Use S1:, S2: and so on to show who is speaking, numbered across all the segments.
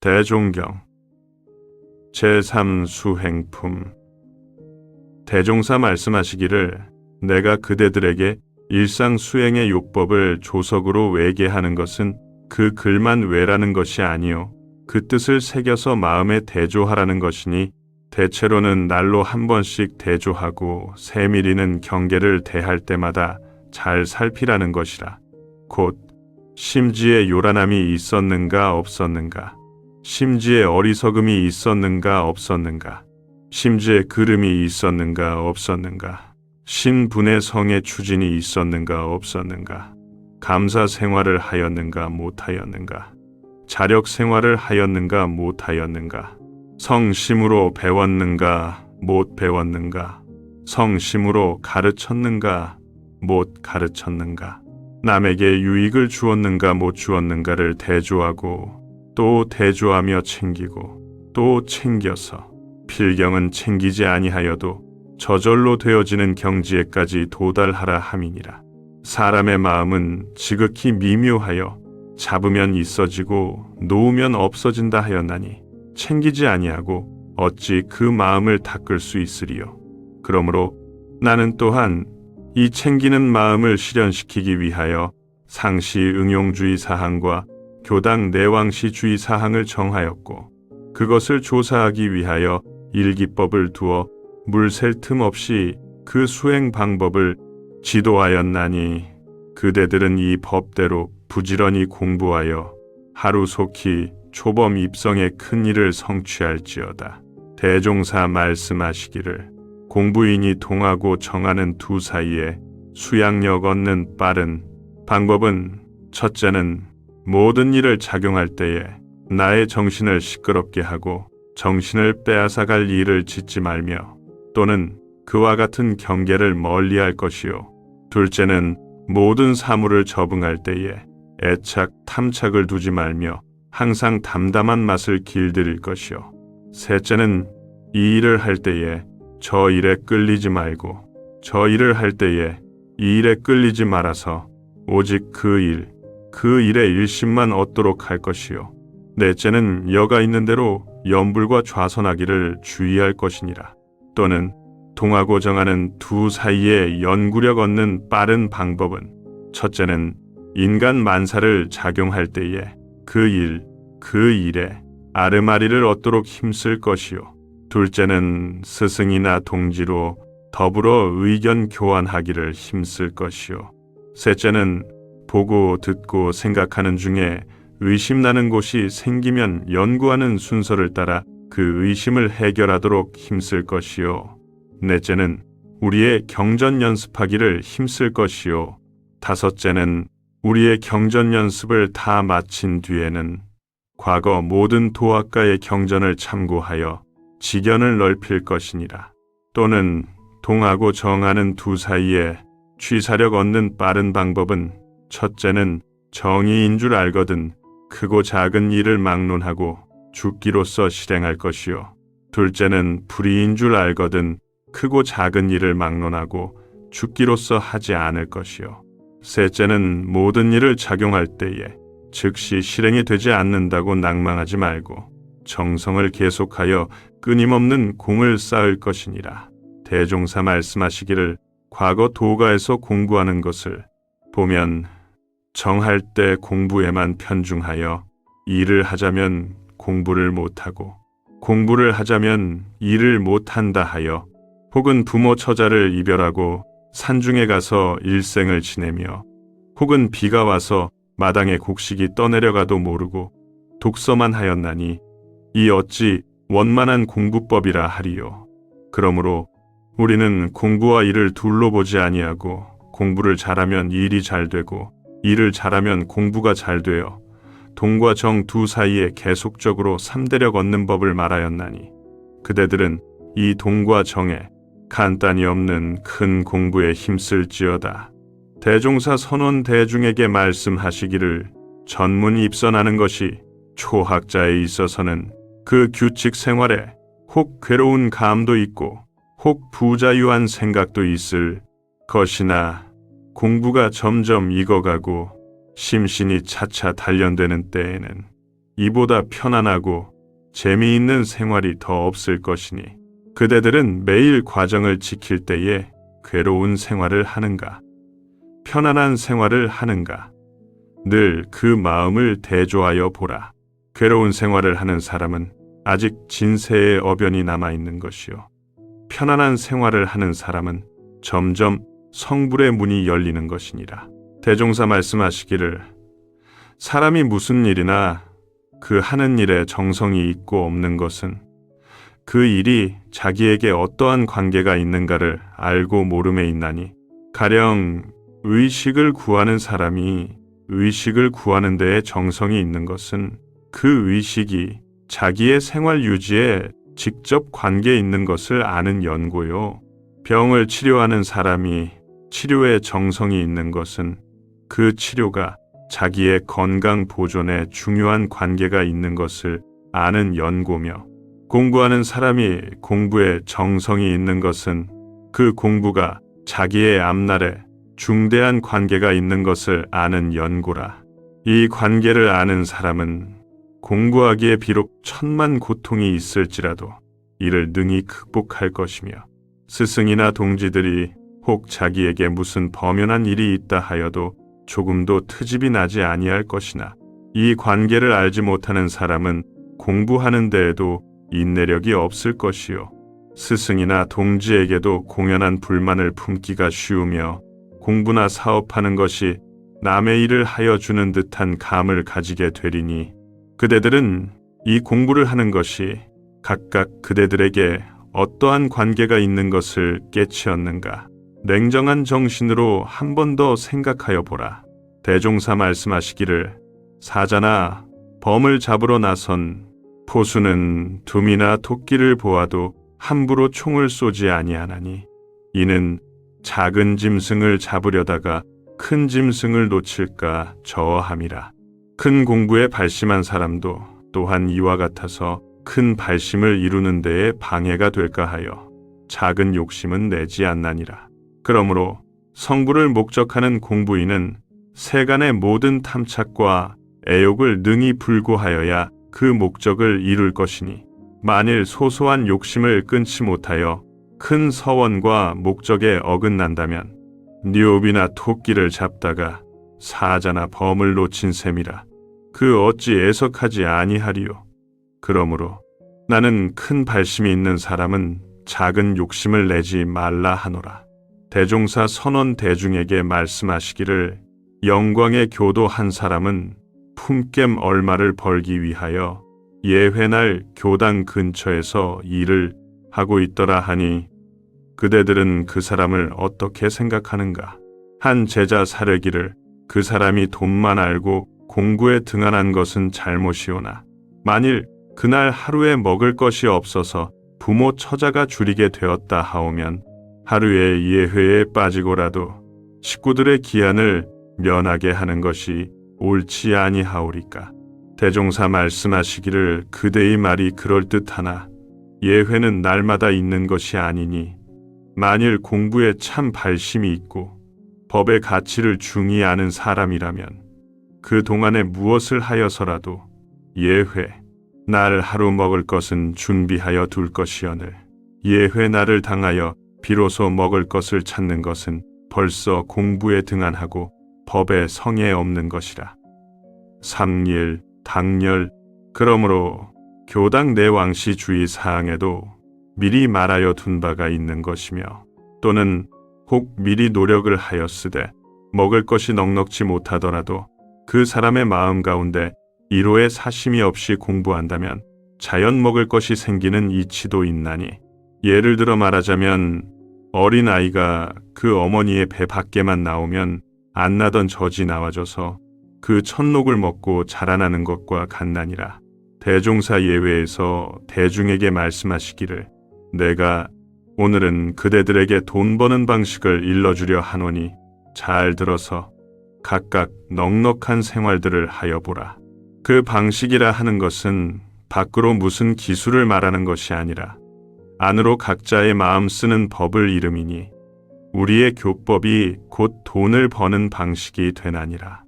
S1: 대종경 제3수행품. 대종사 말씀하시기를 내가 그대들에게 일상 수행의 요법을 조석으로 외게하는 것은 그 글만 외라는 것이 아니요 그 뜻을 새겨서 마음에 대조하라는 것이니 대체로는 날로 한 번씩 대조하고 세밀히는 경계를 대할 때마다 잘 살피라는 것이라. 곧 심지에 요란함이 있었는가 없었는가, 심지에 어리석음이 있었는가 없었는가, 심지에 그름이 있었는가 없었는가, 신분의 성의 추진이 있었는가 없었는가, 감사 생활을 하였는가 못하였는가, 자력 생활을 하였는가 못하였는가, 성심으로 배웠는가 못 배웠는가, 성심으로 가르쳤는가 못 가르쳤는가, 남에게 유익을 주었는가 못 주었는가를 대조하고 또 대조하며 챙기고 또 챙겨서 필경은 챙기지 아니하여도 저절로 되어지는 경지에까지 도달하라 함이니라. 사람의 마음은 지극히 미묘하여 잡으면 있어지고 놓으면 없어진다 하였나니 챙기지 아니하고 어찌 그 마음을 닦을 수 있으리요. 그러므로 나는 또한 이 챙기는 마음을 실현시키기 위하여 상시 응용주의 사항과 교당 내왕시주의 사항을 정하였고 그것을 조사하기 위하여 일기법을 두어 물샐 틈 없이 그 수행 방법을 지도하였나니 그대들은 이 법대로 부지런히 공부하여 하루속히 초범 입성의 큰 일을 성취할지어다. 대종사 말씀하시기를 공부인이 동하고 정하는 두 사이에 수양력 얻는 빠른 방법은 첫째는 모든 일을 작용할 때에 나의 정신을 시끄럽게 하고 정신을 빼앗아갈 일을 짓지 말며 또는 그와 같은 경계를 멀리할 것이요. 둘째는 모든 사물을 접응할 때에 애착, 탐착을 두지 말며 항상 담담한 맛을 길들일 것이요. 셋째는 이 일을 할 때에 저 일에 끌리지 말고 저 일을 할 때에 이 일에 끌리지 말아서 오직 그 일의 일심만 얻도록 할 것이요. 넷째는 여가 있는 대로 염불과 좌선하기를 주의할 것이니라. 또는 동하고 정하는 두 사이에 연구력 얻는 빠른 방법은 첫째는 인간 만사를 작용할 때에 그 일에 아르마리를 얻도록 힘쓸 것이요. 둘째는 스승이나 동지로 더불어 의견 교환하기를 힘쓸 것이요. 셋째는 보고 듣고 생각하는 중에 의심나는 곳이 생기면 연구하는 순서를 따라 그 의심을 해결하도록 힘쓸 것이요. 넷째는 우리의 경전 연습하기를 힘쓸 것이요. 다섯째는 우리의 경전 연습을 다 마친 뒤에는 과거 모든 도학가의 경전을 참고하여 지견을 넓힐 것이니라. 또는 동하고 정하는 두 사이에 취사력 얻는 빠른 방법은 첫째는 정의인 줄 알거든 크고 작은 일을 막론하고 죽기로서 실행할 것이요. 둘째는 불의인 줄 알거든 크고 작은 일을 막론하고 죽기로서 하지 않을 것이요. 셋째는 모든 일을 작용할 때에 즉시 실행이 되지 않는다고 낭망하지 말고 정성을 계속하여 끊임없는 공을 쌓을 것이니라. 대종사 말씀하시기를 과거 도가에서 공부하는 것을 보면 정할 때 공부에만 편중하여 일을 하자면 공부를 못하고 공부를 하자면 일을 못한다 하여 혹은 부모 처자를 이별하고 산중에 가서 일생을 지내며 혹은 비가 와서 마당에 곡식이 떠내려가도 모르고 독서만 하였나니 이 어찌 원만한 공부법이라 하리요. 그러므로 우리는 공부와 일을 둘로 보지 아니하고 공부를 잘하면 일이 잘 되고 일을 잘하면 공부가 잘 되어 동과 정 두 사이에 계속적으로 삼대력 얻는 법을 말하였나니 그대들은 이 동과 정에 간단히 없는 큰 공부에 힘쓸지어다. 대종사 선원 대중에게 말씀하시기를 전문 입선하는 것이 초학자에 있어서는 그 규칙 생활에 혹 괴로운 감도 있고 혹 부자유한 생각도 있을 것이나 공부가 점점 익어가고 심신이 차차 단련되는 때에는 이보다 편안하고 재미있는 생활이 더 없을 것이니 그대들은 매일 과정을 지킬 때에 괴로운 생활을 하는가, 편안한 생활을 하는가, 늘 그 마음을 대조하여 보라. 괴로운 생활을 하는 사람은 아직 진세의 어변이 남아있는 것이요. 편안한 생활을 하는 사람은 점점 성불의 문이 열리는 것이니라. 대종사 말씀하시기를 사람이 무슨 일이나 그 하는 일에 정성이 있고 없는 것은 그 일이 자기에게 어떠한 관계가 있는가를 알고 모름에 있나니 가령 의식을 구하는 사람이 의식을 구하는 데에 정성이 있는 것은 그 의식이 자기의 생활 유지에 직접 관계 있는 것을 아는 연고요. 병을 치료하는 사람이 치료에 정성이 있는 것은 그 치료가 자기의 건강 보존에 중요한 관계가 있는 것을 아는 연고며 공부하는 사람이 공부에 정성이 있는 것은 그 공부가 자기의 앞날에 중대한 관계가 있는 것을 아는 연고라. 이 관계를 아는 사람은 공부하기에 비록 천만 고통이 있을지라도 이를 능히 극복할 것이며 스승이나 동지들이 혹 자기에게 무슨 범연한 일이 있다 하여도 조금도 트집이 나지 아니할 것이나 이 관계를 알지 못하는 사람은 공부하는 데에도 인내력이 없을 것이요. 스승이나 동지에게도 공연한 불만을 품기가 쉬우며 공부나 사업하는 것이 남의 일을 하여 주는 듯한 감을 가지게 되리니 그대들은 이 공부를 하는 것이 각각 그대들에게 어떠한 관계가 있는 것을 깨치었는가 냉정한 정신으로 한 번 더 생각하여 보라. 대종사 말씀하시기를 사자나 범을 잡으러 나선 포수는 둠이나 토끼를 보아도 함부로 총을 쏘지 아니하나니 이는 작은 짐승을 잡으려다가 큰 짐승을 놓칠까 저어함이라. 큰 공부에 발심한 사람도 또한 이와 같아서 큰 발심을 이루는 데에 방해가 될까 하여 작은 욕심은 내지 않나니라. 그러므로 성부를 목적하는 공부인은 세간의 모든 탐착과 애욕을 능히 불구하여야 그 목적을 이룰 것이니 만일 소소한 욕심을 끊지 못하여 큰 서원과 목적에 어긋난다면 뉘옵이나 토끼를 잡다가 사자나 범을 놓친 셈이라. 그 어찌 애석하지 아니하리요. 그러므로 나는 큰 발심이 있는 사람은 작은 욕심을 내지 말라 하노라. 대종사 선원 대중에게 말씀하시기를 영광의 교도 한 사람은 품깸 얼마를 벌기 위하여 예회날 교당 근처에서 일을 하고 있더라 하니 그대들은 그 사람을 어떻게 생각하는가? 한 제자 사려기를 그 사람이 돈만 알고 공부에 등한한 것은 잘못이오나 만일 그날 하루에 먹을 것이 없어서 부모 처자가 줄이게 되었다 하오면 하루에 예회에 빠지고라도 식구들의 기한을 면하게 하는 것이 옳지 아니하오리까. 대종사 말씀하시기를 그대의 말이 그럴듯하나 예회는 날마다 있는 것이 아니니 만일 공부에 참 발심이 있고 법의 가치를 중히 아는 사람이라면 그 동안에 무엇을 하여서라도 예회, 날 하루 먹을 것은 준비하여 둘 것이오늘 예회 날을 당하여 비로소 먹을 것을 찾는 것은 벌써 공부에 등한하고 법의 성에 없는 것이라. 삼일, 당열, 그러므로 교당 내왕시 주의 사항에도 미리 말하여 둔 바가 있는 것이며 또는 혹 미리 노력을 하였으되 먹을 것이 넉넉지 못하더라도 그 사람의 마음 가운데 1호의 사심이 없이 공부한다면 자연 먹을 것이 생기는 이치도 있나니 예를 들어 말하자면 어린 아이가 그 어머니의 배 밖에만 나오면 안 나던 젖이 나와져서 그 첫녹을 먹고 자라나는 것과 같나니라. 대종사 예외에서 대중에게 말씀하시기를 내가 오늘은 그대들에게 돈 버는 방식을 일러주려 하노니 잘 들어서 각각 넉넉한 생활들을 하여 보라. 그 방식이라 하는 것은 밖으로 무슨 기술을 말하는 것이 아니라 안으로 각자의 마음 쓰는 법을 이름이니 우리의 교법이 곧 돈을 버는 방식이 되나니라.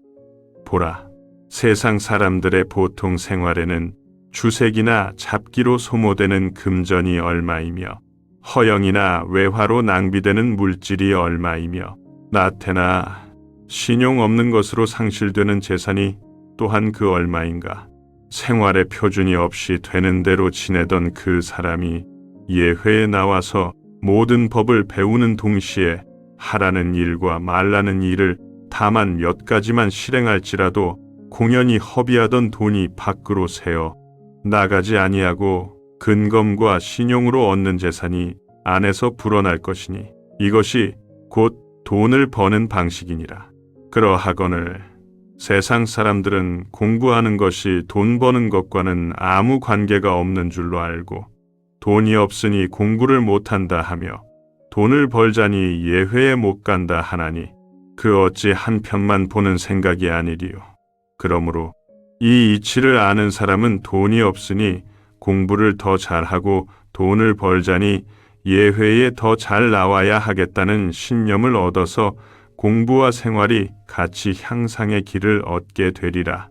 S1: 보라, 세상 사람들의 보통 생활에는 주색이나 잡기로 소모되는 금전이 얼마이며 허영이나 외화로 낭비되는 물질이 얼마이며 나태나 신용 없는 것으로 상실되는 재산이 또한 그 얼마인가. 생활의 표준이 없이 되는 대로 지내던 그 사람이 예회에 나와서 모든 법을 배우는 동시에 하라는 일과 말라는 일을 다만 몇 가지만 실행할지라도 공연히 허비하던 돈이 밖으로 새어 나가지 아니하고 근검과 신용으로 얻는 재산이 안에서 불어날 것이니 이것이 곧 돈을 버는 방식이니라. 그러하거늘 세상 사람들은 공부하는 것이 돈 버는 것과는 아무 관계가 없는 줄로 알고 돈이 없으니 공부를 못한다 하며 돈을 벌자니 예회에 못 간다 하나니 그 어찌 한편만 보는 생각이 아니리요. 그러므로 이 이치를 아는 사람은 돈이 없으니 공부를 더 잘하고 돈을 벌자니 예회에 더 잘 나와야 하겠다는 신념을 얻어서 공부와 생활이 같이 향상의 길을 얻게 되리라.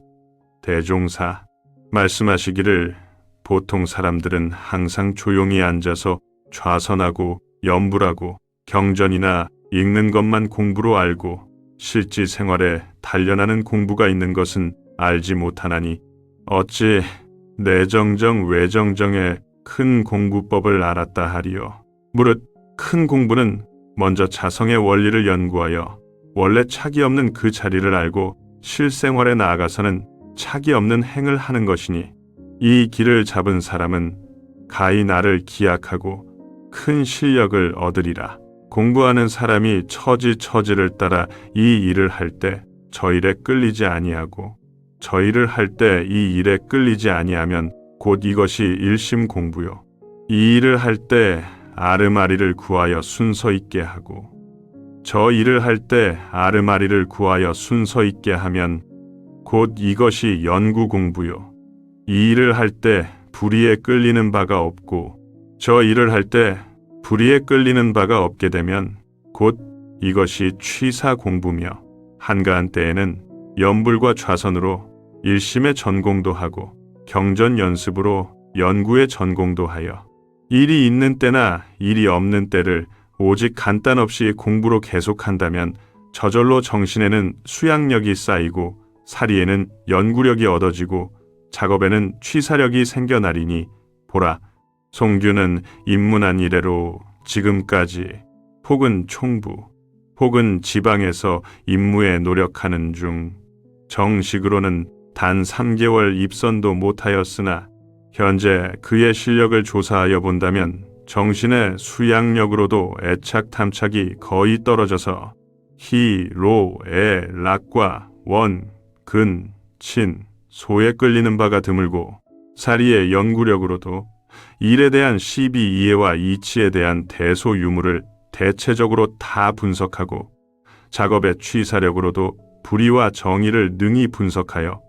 S1: 대종사 말씀하시기를 보통 사람들은 항상 조용히 앉아서 좌선하고 염불하고 경전이나 읽는 것만 공부로 알고 실지 생활에 단련하는 공부가 있는 것은 알지 못하나니 어찌 내정정 외정정의 큰 공부법을 알았다 하리요. 무릇 큰 공부는 먼저 자성의 원리를 연구하여 원래 착이 없는 그 자리를 알고 실생활에 나아가서는 착이 없는 행을 하는 것이니 이 길을 잡은 사람은 가히 나를 기약하고 큰 실력을 얻으리라. 공부하는 사람이 처지를 따라 이 일을 할 때 저 일에 끌리지 아니하고 저 일을 할 때 이 일에 끌리지 아니하면 곧 이것이 일심 공부요. 이 일을 할 때 아르마리를 구하여 순서 있게 하고 저 일을 할 때 아르마리를 구하여 순서 있게 하면 곧 이것이 연구 공부요. 이 일을 할 때 불의에 끌리는 바가 없고 저 일을 할 때 불의에 끌리는 바가 없게 되면 곧 이것이 취사 공부며 한가한 때에는 염불과 좌선으로 일심의 전공도 하고 경전 연습으로 연구의 전공도 하여 일이 있는 때나 일이 없는 때를 오직 간단 없이 공부로 계속한다면 저절로 정신에는 수양력이 쌓이고 사리에는 연구력이 얻어지고 작업에는 취사력이 생겨나리니 보라, 송규는 입문한 이래로 지금까지 혹은 총부 혹은 지방에서 임무에 노력하는 중 정식으로는 단 3개월 입선도 못하였으나 현재 그의 실력을 조사하여 본다면 정신의 수양력으로도 애착 탐착이 거의 떨어져서 희, 로, 에, 락과 원, 근, 친, 소에 끌리는 바가 드물고 사리의 연구력으로도 일에 대한 시비 이해와 이치에 대한 대소 유무를 대체적으로 다 분석하고 작업의 취사력으로도 불의와 정의를 능히 분석하여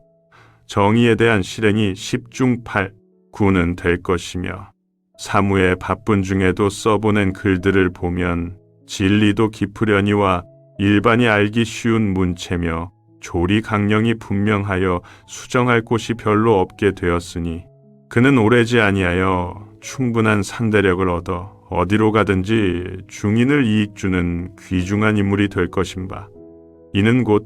S1: 정의에 대한 실행이 10중 8, 9는 될 것이며 사무에 바쁜 중에도 써보낸 글들을 보면 진리도 깊으려니와 일반이 알기 쉬운 문체며 조리 강령이 분명하여 수정할 곳이 별로 없게 되었으니 그는 오래지 아니하여 충분한 상대력을 얻어 어디로 가든지 중인을 이익주는 귀중한 인물이 될 것인바. 이는 곧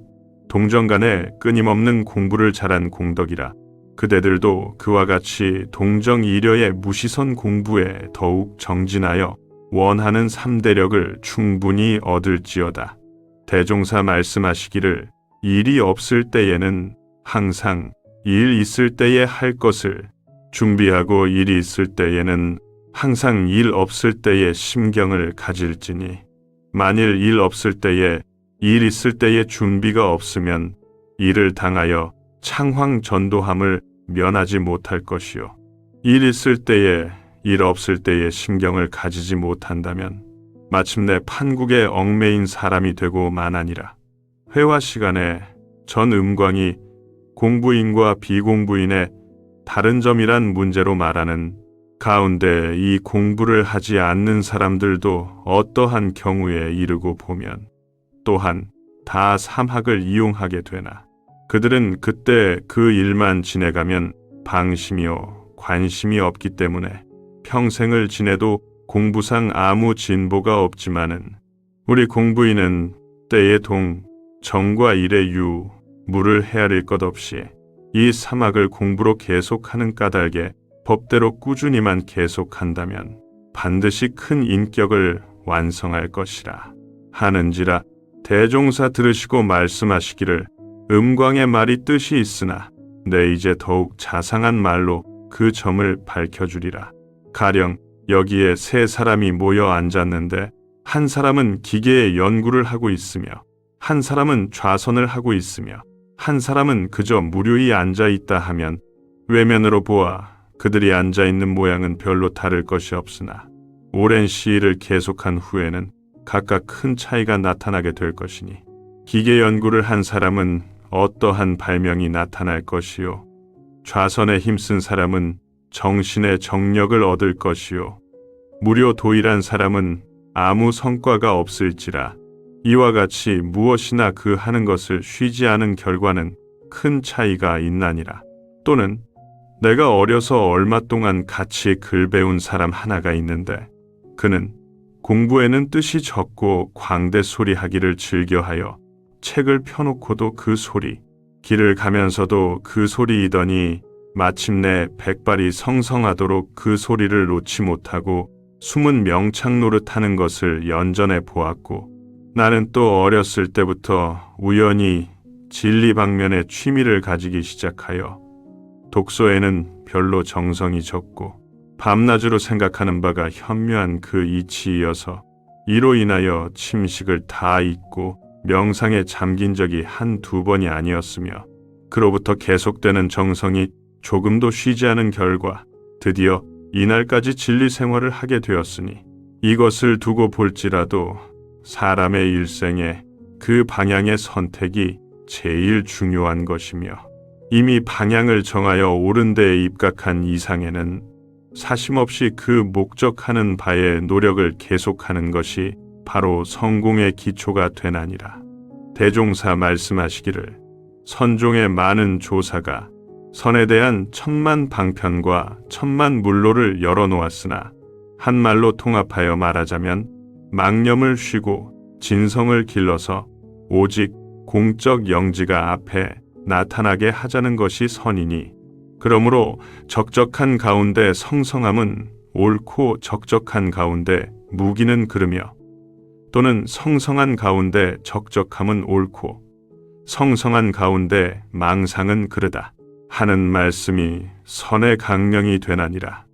S1: 동정간에 끊임없는 공부를 잘한 공덕이라. 그대들도 그와 같이 동정이려의 무시선 공부에 더욱 정진하여 원하는 3대력을 충분히 얻을지어다. 대종사 말씀하시기를 일이 없을 때에는 항상 일 있을 때에 할 것을 준비하고 일이 있을 때에는 항상 일 없을 때에 심경을 가질지니 만일 일 없을 때에 일 있을 때에 준비가 없으면 일을 당하여 창황전도함을 면하지 못할 것이요. 일 있을 때에 일 없을 때에 심경을 가지지 못한다면 마침내 판국에 얽매인 사람이 되고 마나니라. 회화 시간에 전 음광이 공부인과 비공부인의 다른 점이란 문제로 말하는 가운데 이 공부를 하지 않는 사람들도 어떠한 경우에 이르고 보면 또한 다 삼학을 이용하게 되나 그들은 그때 그 일만 지내가면 방심이요 관심이 없기 때문에 평생을 지내도 공부상 아무 진보가 없지만은 우리 공부인은 때의 동, 정과 일의 유, 무를 헤아릴 것 없이 이 삼학을 공부로 계속하는 까닭에 법대로 꾸준히만 계속한다면 반드시 큰 인격을 완성할 것이라 하는지라. 대종사 들으시고 말씀하시기를 음광의 말이 뜻이 있으나 내 이제 더욱 자상한 말로 그 점을 밝혀주리라. 가령 여기에 세 사람이 모여 앉았는데 한 사람은 기계의 연구를 하고 있으며 한 사람은 좌선을 하고 있으며 한 사람은 그저 무료히 앉아 있다 하면 외면으로 보아 그들이 앉아 있는 모양은 별로 다를 것이 없으나 오랜 시일을 계속한 후에는 각각 큰 차이가 나타나게 될 것이니 기계 연구를 한 사람은 어떠한 발명이 나타날 것이요 좌선에 힘쓴 사람은 정신의 정력을 얻을 것이요 무료 도일한 사람은 아무 성과가 없을지라. 이와 같이 무엇이나 그 하는 것을 쉬지 않은 결과는 큰 차이가 있나니라. 또는 내가 어려서 얼마 동안 같이 글 배운 사람 하나가 있는데 그는 공부에는 뜻이 적고 광대 소리 하기를 즐겨하여 책을 펴놓고도 그 소리, 길을 가면서도 그 소리이더니 마침내 백발이 성성하도록 그 소리를 놓지 못하고 숨은 명창 노릇하는 것을 연전해 보았고 나는 또 어렸을 때부터 우연히 진리 방면에 취미를 가지기 시작하여 독서에는 별로 정성이 적고 밤낮으로 생각하는 바가 현묘한 그 이치이어서 이로 인하여 침식을 다 잊고 명상에 잠긴 적이 한두 번이 아니었으며 그로부터 계속되는 정성이 조금도 쉬지 않은 결과 드디어 이날까지 진리 생활을 하게 되었으니 이것을 두고 볼지라도 사람의 일생에 그 방향의 선택이 제일 중요한 것이며 이미 방향을 정하여 옳은 데에 입각한 이상에는 사심없이 그 목적하는 바의 노력을 계속하는 것이 바로 성공의 기초가 되나니라. 대종사 말씀하시기를 선종의 많은 조사가 선에 대한 천만 방편과 천만 물로를 열어놓았으나 한말로 통합하여 말하자면 망념을 쉬고 진성을 길러서 오직 공적 영지가 앞에 나타나게 하자는 것이 선이니 그러므로 적적한 가운데 성성함은 옳고 적적한 가운데 무기는 그르며 또는 성성한 가운데 적적함은 옳고 성성한 가운데 망상은 그르다 하는 말씀이 선의 강령이 되나니라.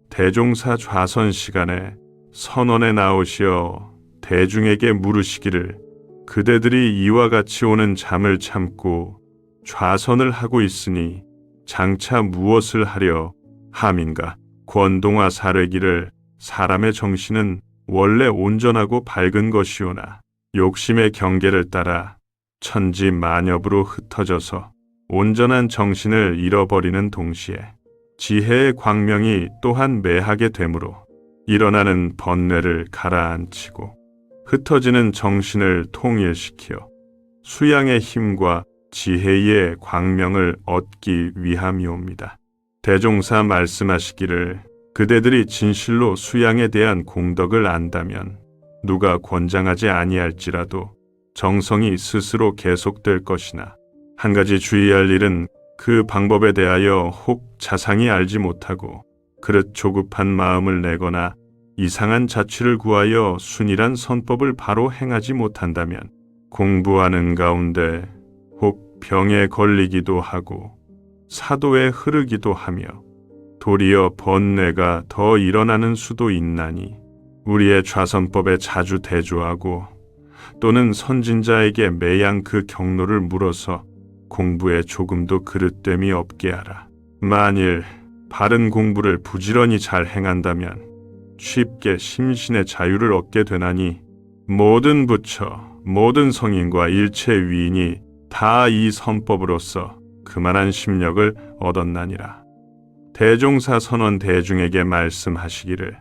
S1: 대종사 좌선 시간에 선원에 나오시어 대중에게 물으시기를 그대들이 이와 같이 오는 잠을 참고 좌선을 하고 있으니 장차 무엇을 하려 함인가. 권동화 사례기를 사람의 정신은 원래 온전하고 밝은 것이오나 욕심의 경계를 따라 천지 만엽으로 흩어져서 온전한 정신을 잃어버리는 동시에 지혜의 광명이 또한 매하게 되므로 일어나는 번뇌를 가라앉히고 흩어지는 정신을 통일시켜 수양의 힘과 지혜의 광명을 얻기 위함이옵니다. 대종사 말씀하시기를 그대들이 진실로 수양에 대한 공덕을 안다면 누가 권장하지 아니할지라도 정성이 스스로 계속될 것이나 한 가지 주의할 일은 그 방법에 대하여 혹 자상히 알지 못하고 그릇 조급한 마음을 내거나 이상한 자취를 구하여 순일한 선법을 바로 행하지 못한다면 공부하는 가운데 혹 병에 걸리기도 하고 사도에 흐르기도 하며 도리어 번뇌가 더 일어나는 수도 있나니 우리의 좌선법에 자주 대조하고 또는 선진자에게 매양 그 경로를 물어서 공부에 조금도 그릇됨이 없게 하라. 만일 바른 공부를 부지런히 잘 행한다면 쉽게 심신의 자유를 얻게 되나니 모든 부처, 모든 성인과 일체 위인이 다 이 선법으로서 그만한 심력을 얻었나니라. 대종사 선원 대중에게 말씀하시기를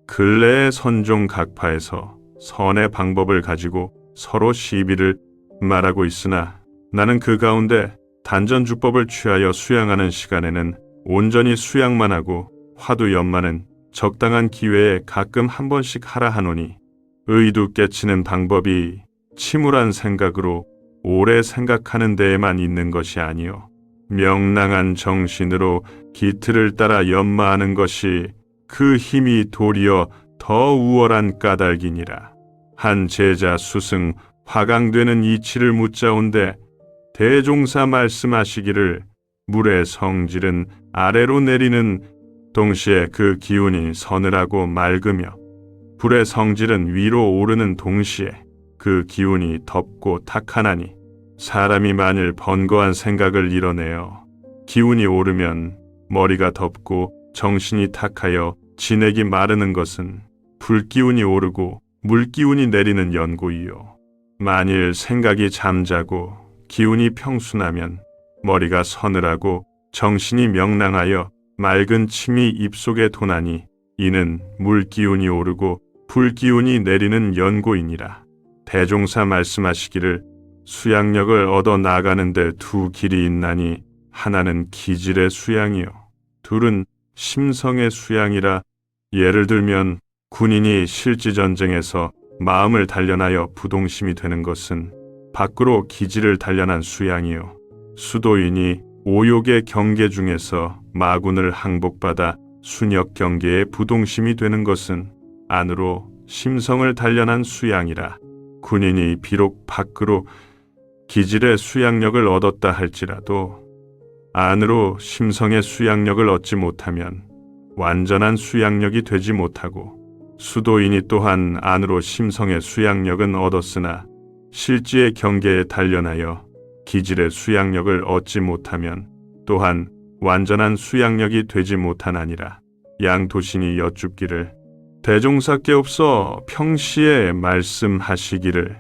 S1: 근래의 선종 각파에서 선의 방법을 가지고 서로 시비를 말하고 있으나 나는 그 가운데 단전주법을 취하여 수양하는 시간에는 온전히 수양만 하고 화두 연마는 적당한 기회에 가끔 한 번씩 하라 하노니 의도 깨치는 방법이 침울한 생각으로 오래 생각하는 데에만 있는 것이 아니요 명랑한 정신으로 기틀을 따라 연마하는 것이 그 힘이 도리어 더 우월한 까닭이니라. 한 제자 수승 화강되는 이치를 묻자온데 대종사 말씀하시기를 물의 성질은 아래로 내리는 동시에 그 기운이 서늘하고 맑으며 불의 성질은 위로 오르는 동시에 그 기운이 덥고 탁하나니 사람이 만일 번거한 생각을 이뤄내어 기운이 오르면 머리가 덥고 정신이 탁하여 진액이 마르는 것은 불기운이 오르고 물기운이 내리는 연고이요. 만일 생각이 잠자고 기운이 평순하면 머리가 서늘하고 정신이 명랑하여 맑은 침이 입속에 도나니 이는 물기운이 오르고 불기운이 내리는 연고이니라. 대종사 말씀하시기를 수양력을 얻어 나가는데 두 길이 있나니 하나는 기질의 수양이요 둘은 심성의 수양이라. 예를 들면 군인이 실지전쟁에서 마음을 단련하여 부동심이 되는 것은 밖으로 기질을 단련한 수양이요 수도인이 오욕의 경계 중에서 마군을 항복받아 순역 경계의 부동심이 되는 것은 안으로 심성을 단련한 수양이라. 군인이 비록 밖으로 기질의 수양력을 얻었다 할지라도 안으로 심성의 수양력을 얻지 못하면 완전한 수양력이 되지 못하고 수도인이 또한 안으로 심성의 수양력은 얻었으나 실지의 경계에 단련하여 기질의 수양력을 얻지 못하면 또한 완전한 수양력이 되지 못하나니라. 양도신이 여쭙기를 대종사께옵서 평시에 말씀하시기를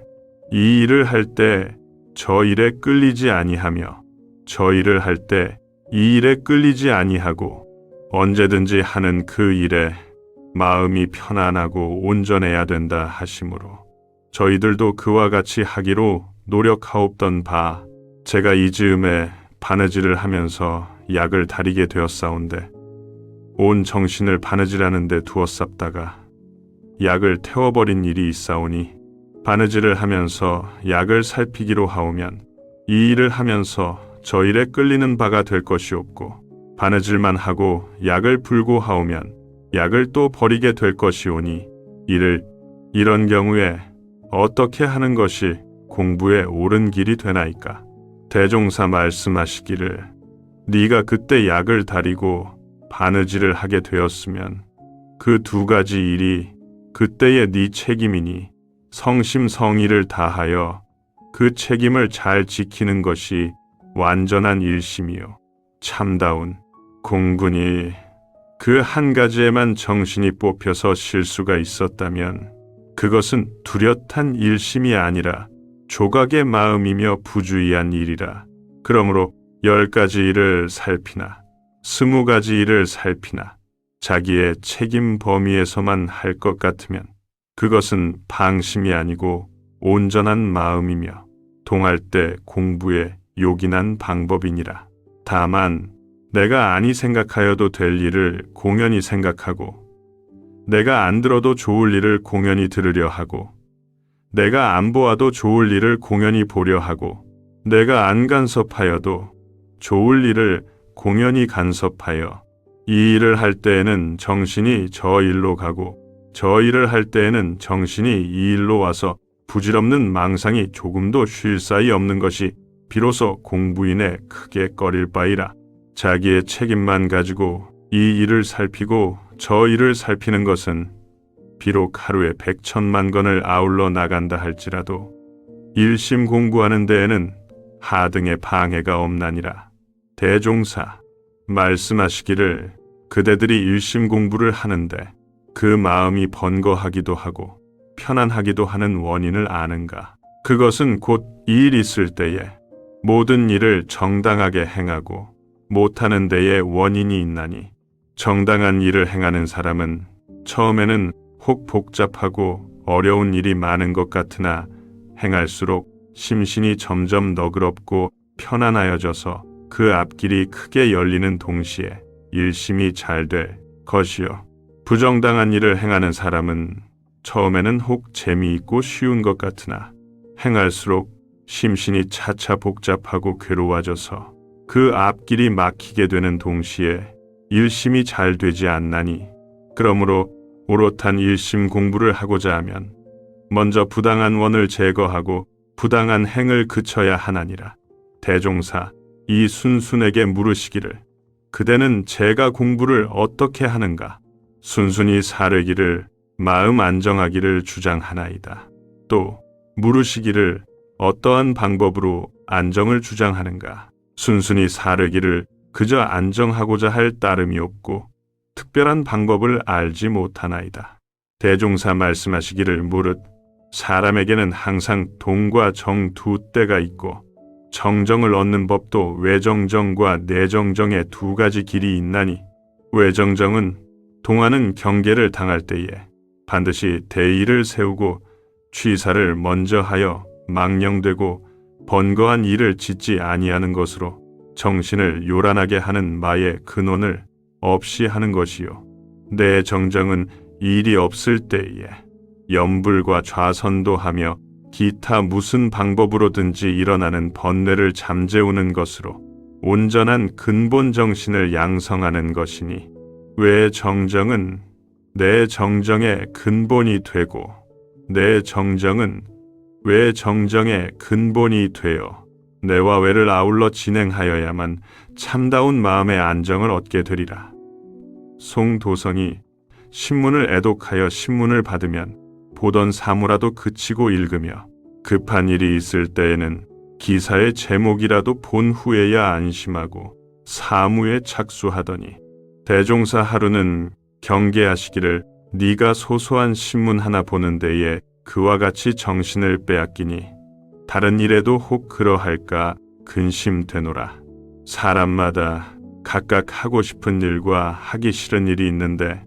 S1: 이 일을 할 때 저 일에 끌리지 아니하며 저 일을 할 때 이 일에 끌리지 아니하고 언제든지 하는 그 일에 마음이 편안하고 온전해야 된다 하시므로 저희들도 그와 같이 하기로 노력하옵던 바 제가 이 즈음에 바느질을 하면서 약을 다리게 되었사온데 온 정신을 바느질하는 데 두었sap다가 약을 태워버린 일이 있사오니 바느질을 하면서 약을 살피기로 하오면 이 일을 하면서 저 일에 끌리는 바가 될 것이 없고 바느질만 하고 약을 불고 하오면 약을 또 버리게 될 것이오니 이런 경우에 어떻게 하는 것이 공부의 옳은 길이 되나이까? 대종사 말씀하시기를 네가 그때 약을 다리고 바느질을 하게 되었으면 그 두 가지 일이 그때의 네 책임이니 성심성의를 다하여 그 책임을 잘 지키는 것이 완전한 일심이요 참다운 공군이 그 한 가지에만 정신이 뽑혀서 실수가 있었다면 그것은 뚜렷한 일심이 아니라 조각의 마음이며 부주의한 일이라. 그러므로 10가지 일을 살피나 20가지 일을 살피나 자기의 책임 범위에서만 할 것 같으면 그것은 방심이 아니고 온전한 마음이며 동할 때 공부에 요긴한 방법이니라. 다만 내가 아니 생각하여도 될 일을 공연히 생각하고 내가 안 들어도 좋을 일을 공연히 들으려 하고 내가 안 보아도 좋을 일을 공연히 보려 하고 내가 안 간섭하여도 좋을 일을 공연히 간섭하여 이 일을 할 때에는 정신이 저 일로 가고 저 일을 할 때에는 정신이 이 일로 와서 부질없는 망상이 조금도 쉴 사이 없는 것이 비로소 공부인의 크게 꺼릴 바이라. 자기의 책임만 가지고 이 일을 살피고 저 일을 살피는 것은 비록 하루에 100,000만 건을 아울러 나간다 할지라도 일심 공부하는 데에는 하등의 방해가 없나니라. 대종사 말씀하시기를 그대들이 일심 공부를 하는데 그 마음이 번거하기도 하고 편안하기도 하는 원인을 아는가? 그것은 곧 이 일 있을 때에 모든 일을 정당하게 행하고 못하는 데에 원인이 있나니 정당한 일을 행하는 사람은 처음에는 혹 복잡하고 어려운 일이 많은 것 같으나 행할수록 심신이 점점 너그럽고 편안하여져서 그 앞길이 크게 열리는 동시에 일심이 잘 될 것이요. 부정당한 일을 행하는 사람은 처음에는 혹 재미있고 쉬운 것 같으나 행할수록 심신이 차차 복잡하고 괴로워져서 그 앞길이 막히게 되는 동시에 일심이 잘 되지 않나니 그러므로 오롯한 일심 공부를 하고자 하면 먼저 부당한 원을 제거하고 부당한 행을 그쳐야 하나니라. 대종사 이 순순에게 물으시기를 그대는 제가 공부를 어떻게 하는가? 순순히 사르기를 마음 안정하기를 주장하나이다. 또 물으시기를 어떠한 방법으로 안정을 주장하는가? 순순히 사르기를 그저 안정하고자 할 따름이 없고 특별한 방법을 알지 못하나이다. 대종사 말씀하시기를 무릇 사람에게는 항상 동과 정 두 때가 있고 정정을 얻는 법도 외정정과 내정정의 두 가지 길이 있나니 외정정은 동하는 경계를 당할 때에 반드시 대의를 세우고 취사를 먼저 하여 망령되고 번거한 일을 짓지 아니하는 것으로 정신을 요란하게 하는 마의 근원을 없이 하는 것이요. 내정정은 일이 없을 때에 염불과 좌선도 하며 기타 무슨 방법으로든지 일어나는 번뇌를 잠재우는 것으로 온전한 근본 정신을 양성하는 것이니 외 정정은 내 정정의 근본이 되고 내 정정은 외 정정의 근본이 되어 내와 외를 아울러 진행하여야만 참다운 마음의 안정을 얻게 되리라. 송도성이 신문을 애독하여 신문을 받으면 보던 사무라도 그치고 읽으며 급한 일이 있을 때에는 기사의 제목이라도 본 후에야 안심하고 사무에 착수하더니 대종사 하루는 경계하시기를 네가 소소한 신문 하나 보는 데에 그와 같이 정신을 빼앗기니 다른 일에도 혹 그러할까 근심되노라. 사람마다 각각 하고 싶은 일과 하기 싫은 일이 있는데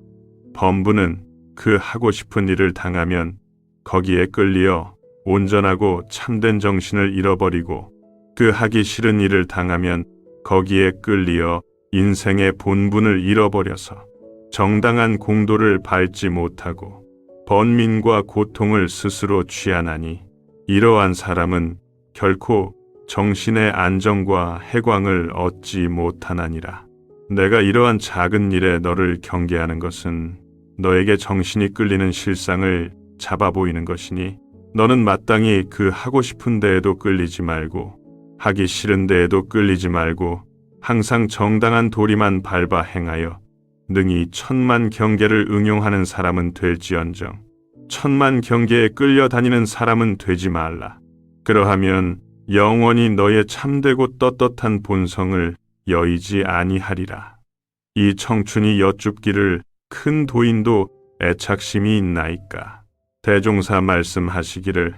S1: 범부는 그 하고 싶은 일을 당하면 거기에 끌리어 온전하고 참된 정신을 잃어버리고 그 하기 싫은 일을 당하면 거기에 끌리어 인생의 본분을 잃어버려서 정당한 공도를 밟지 못하고 번민과 고통을 스스로 취하나니 이러한 사람은 결코 정신의 안정과 해광을 얻지 못하나니라. 내가 이러한 작은 일에 너를 경계하는 것은 너에게 정신이 끌리는 실상을 잡아 보이는 것이니 너는 마땅히 그 하고 싶은 데에도 끌리지 말고 하기 싫은 데에도 끌리지 말고 항상 정당한 도리만 밟아 행하여 능히 천만 경계를 응용하는 사람은 될지언정 천만 경계에 끌려다니는 사람은 되지 말라. 그러하면 영원히 너의 참되고 떳떳한 본성을 여의지 아니하리라. 이 청춘이 여쭙기를 큰 도인도 애착심이 있나이까? 대종사 말씀하시기를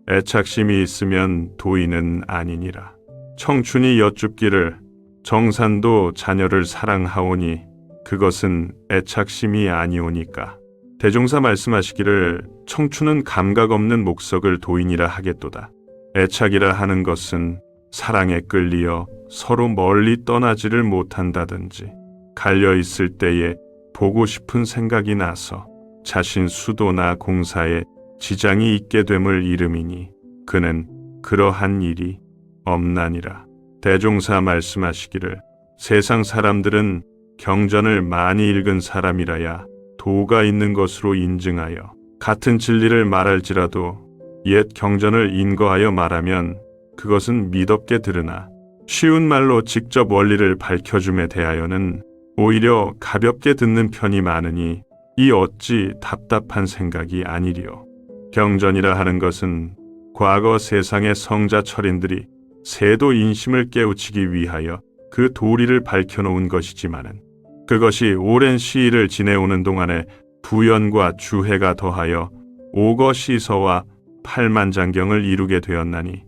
S1: 애착심이 있으면 도인은 아니니라. 청춘이 여쭙기를 정산도 자녀를 사랑하오니 그것은 애착심이 아니오니까. 대종사 말씀하시기를 청춘은 감각 없는 목석을 도인이라 하겠도다. 애착이라 하는 것은 사랑에 끌리어 서로 멀리 떠나지를 못한다든지 갈려 있을 때에 보고 싶은 생각이 나서 자신 수도나 공사에 지장이 있게 됨을 이름이니 그는 그러한 일이 없나니라. 대종사 말씀하시기를 세상 사람들은 경전을 많이 읽은 사람이라야 도가 있는 것으로 인증하여 같은 진리를 말할지라도 옛 경전을 인거하여 말하면 그것은 미덥게 들으나 쉬운 말로 직접 원리를 밝혀줌에 대하여는 오히려 가볍게 듣는 편이 많으니 이 어찌 답답한 생각이 아니리요. 경전이라 하는 것은 과거 세상의 성자 철인들이 세도 인심을 깨우치기 위하여 그 도리를 밝혀놓은 것이지만은 그것이 오랜 시일을 지내오는 동안에 부연과 주해가 더하여 오거시서와 팔만장경을 이루게 되었나니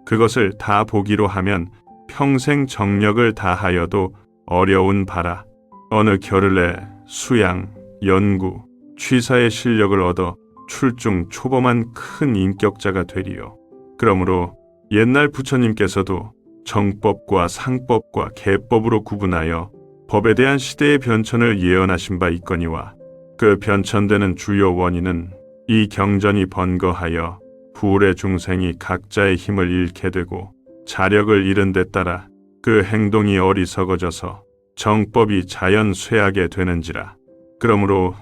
S1: 그것을 다 보기로 하면 평생 정력을 다하여도 어려운 바라. 어느 겨를에 수양, 연구, 취사의 실력을 얻어 출중 초범한 큰 인격자가 되리요. 그러므로 옛날 부처님께서도 정법과 상법과 계법으로 구분하여 법에 대한 시대의 변천을 예언하신 바 있거니와 그 변천되는 주요 원인은 이 경전이 번거하여 부울의 중생이 각자의 힘을 잃게 되고 자력을 잃은 데 따라 그 행동이 어리석어져서 정법이 자연 쇠하게 되는지라. 그러므로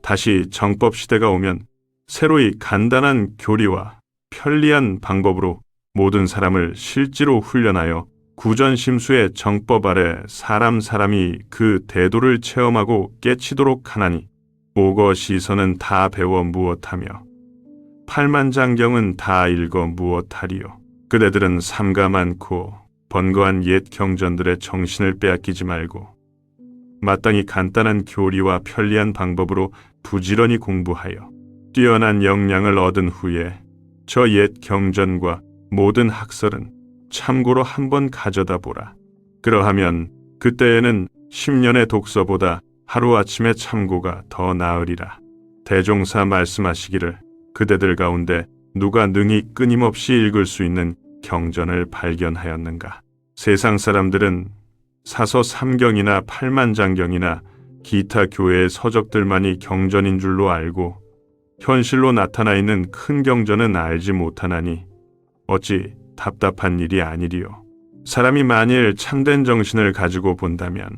S1: 다시 정법 시대가 오면 새로이 간단한 교리와 편리한 방법으로 모든 사람을 실제로 훈련하여 구전심수의 정법 아래 사람이 그 대도를 체험하고 깨치도록 하나니 오거시서는 다 배워 무엇하며 팔만장경은 다 읽어 무엇하리요. 그대들은 삼가 많고 번거한 옛 경전들의 정신을 빼앗기지 말고 마땅히 간단한 교리와 편리한 방법으로 부지런히 공부하여 뛰어난 역량을 얻은 후에 저 옛 경전과 모든 학설은 참고로 한번 가져다 보라. 그러하면 그때에는 10년의 독서보다 하루아침의 참고가 더 나으리라. 대종사 말씀하시기를 그대들 가운데 누가 능히 끊임없이 읽을 수 있는 경전을 발견하였는가. 세상 사람들은 사서 삼경이나 팔만장경이나 기타 교회의 서적들만이 경전인 줄로 알고 현실로 나타나 있는 큰 경전은 알지 못하나니 어찌 답답한 일이 아니리요. 사람이 만일 참된 정신을 가지고 본다면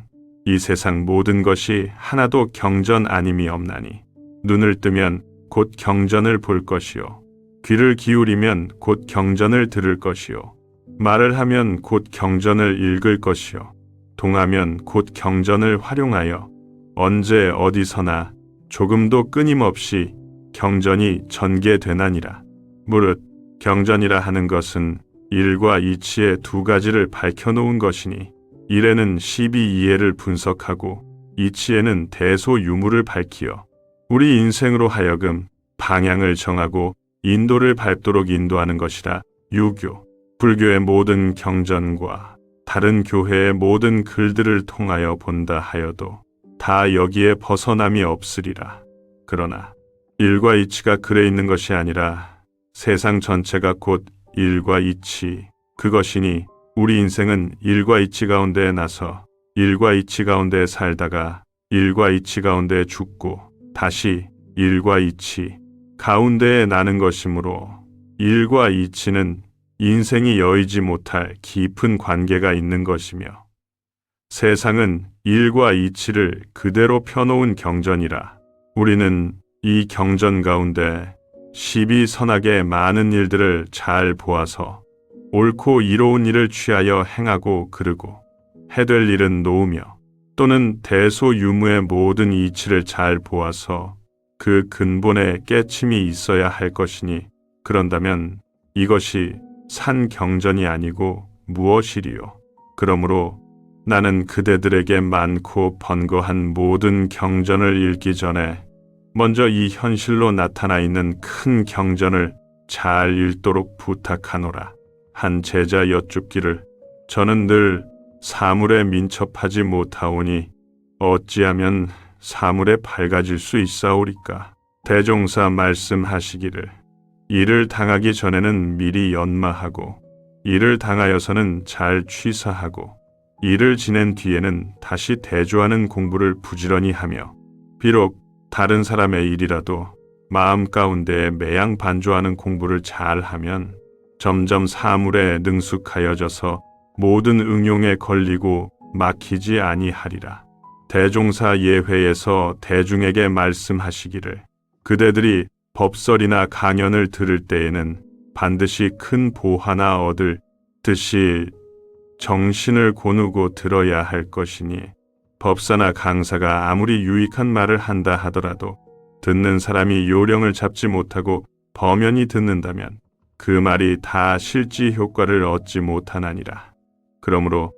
S1: 이 세상 모든 것이 하나도 경전 아님이 없나니 눈을 뜨면 곧 경전을 볼 것이요 귀를 기울이면 곧 경전을 들을 것이요 말을 하면 곧 경전을 읽을 것이요 동하면 곧 경전을 활용하여 언제 어디서나 조금도 끊임없이 경전이 전개되나니라. 무릇 경전이라 하는 것은 일과 이치의 두 가지를 밝혀놓은 것이니 일에는 시비이해를 분석하고 이치에는 대소유무를 밝히어 우리 인생으로 하여금 방향을 정하고 인도를 밟도록 인도하는 것이라. 유교, 불교의 모든 경전과 다른 교회의 모든 글들을 통하여 본다 하여도 다 여기에 벗어남이 없으리라. 그러나 일과 이치가 글에 있는 것이 아니라 세상 전체가 곧 일과 이치, 그것이니 우리 인생은 일과 이치 가운데에 나서 일과 이치 가운데에 살다가 일과 이치 가운데에 죽고 다시 일과 이치 가운데에 나는 것이므로 일과 이치는 인생이 여의지 못할 깊은 관계가 있는 것이며 세상은 일과 이치를 그대로 펴놓은 경전이라. 우리는 이 경전 가운데 시비선악의 많은 일들을 잘 보아서 옳고 이로운 일을 취하여 행하고 그르고 해될 일은 놓으며 또는 대소유무의 모든 이치를 잘 보아서 그 근본에 깨침이 있어야 할 것이니 그런다면 이것이 산 경전이 아니고 무엇이리요. 그러므로 나는 그대들에게 많고 번거한 모든 경전을 읽기 전에 먼저 이 현실로 나타나 있는 큰 경전을 잘 읽도록 부탁하노라. 한 제자 여쭙기를 저는 늘 사물에 민첩하지 못하오니 어찌하면 사물에 밝아질 수 있사오리까. 대종사 말씀하시기를 일을 당하기 전에는 미리 연마하고 일을 당하여서는 잘 취사하고 일을 지낸 뒤에는 다시 대조하는 공부를 부지런히 하며 비록 다른 사람의 일이라도 마음 가운데에 매양 반조하는 공부를 잘하면 점점 사물에 능숙하여져서 모든 응용에 걸리고 막히지 아니하리라. 대종사 예회에서 대중에게 말씀하시기를 그대들이 법설이나 강연을 들을 때에는 반드시 큰 보화나 얻을 듯이 정신을 고누고 들어야 할 것이니 법사나 강사가 아무리 유익한 말을 한다 하더라도 듣는 사람이 요령을 잡지 못하고 범연히 듣는다면 그 말이 다 실지 효과를 얻지 못하나니라. 그러므로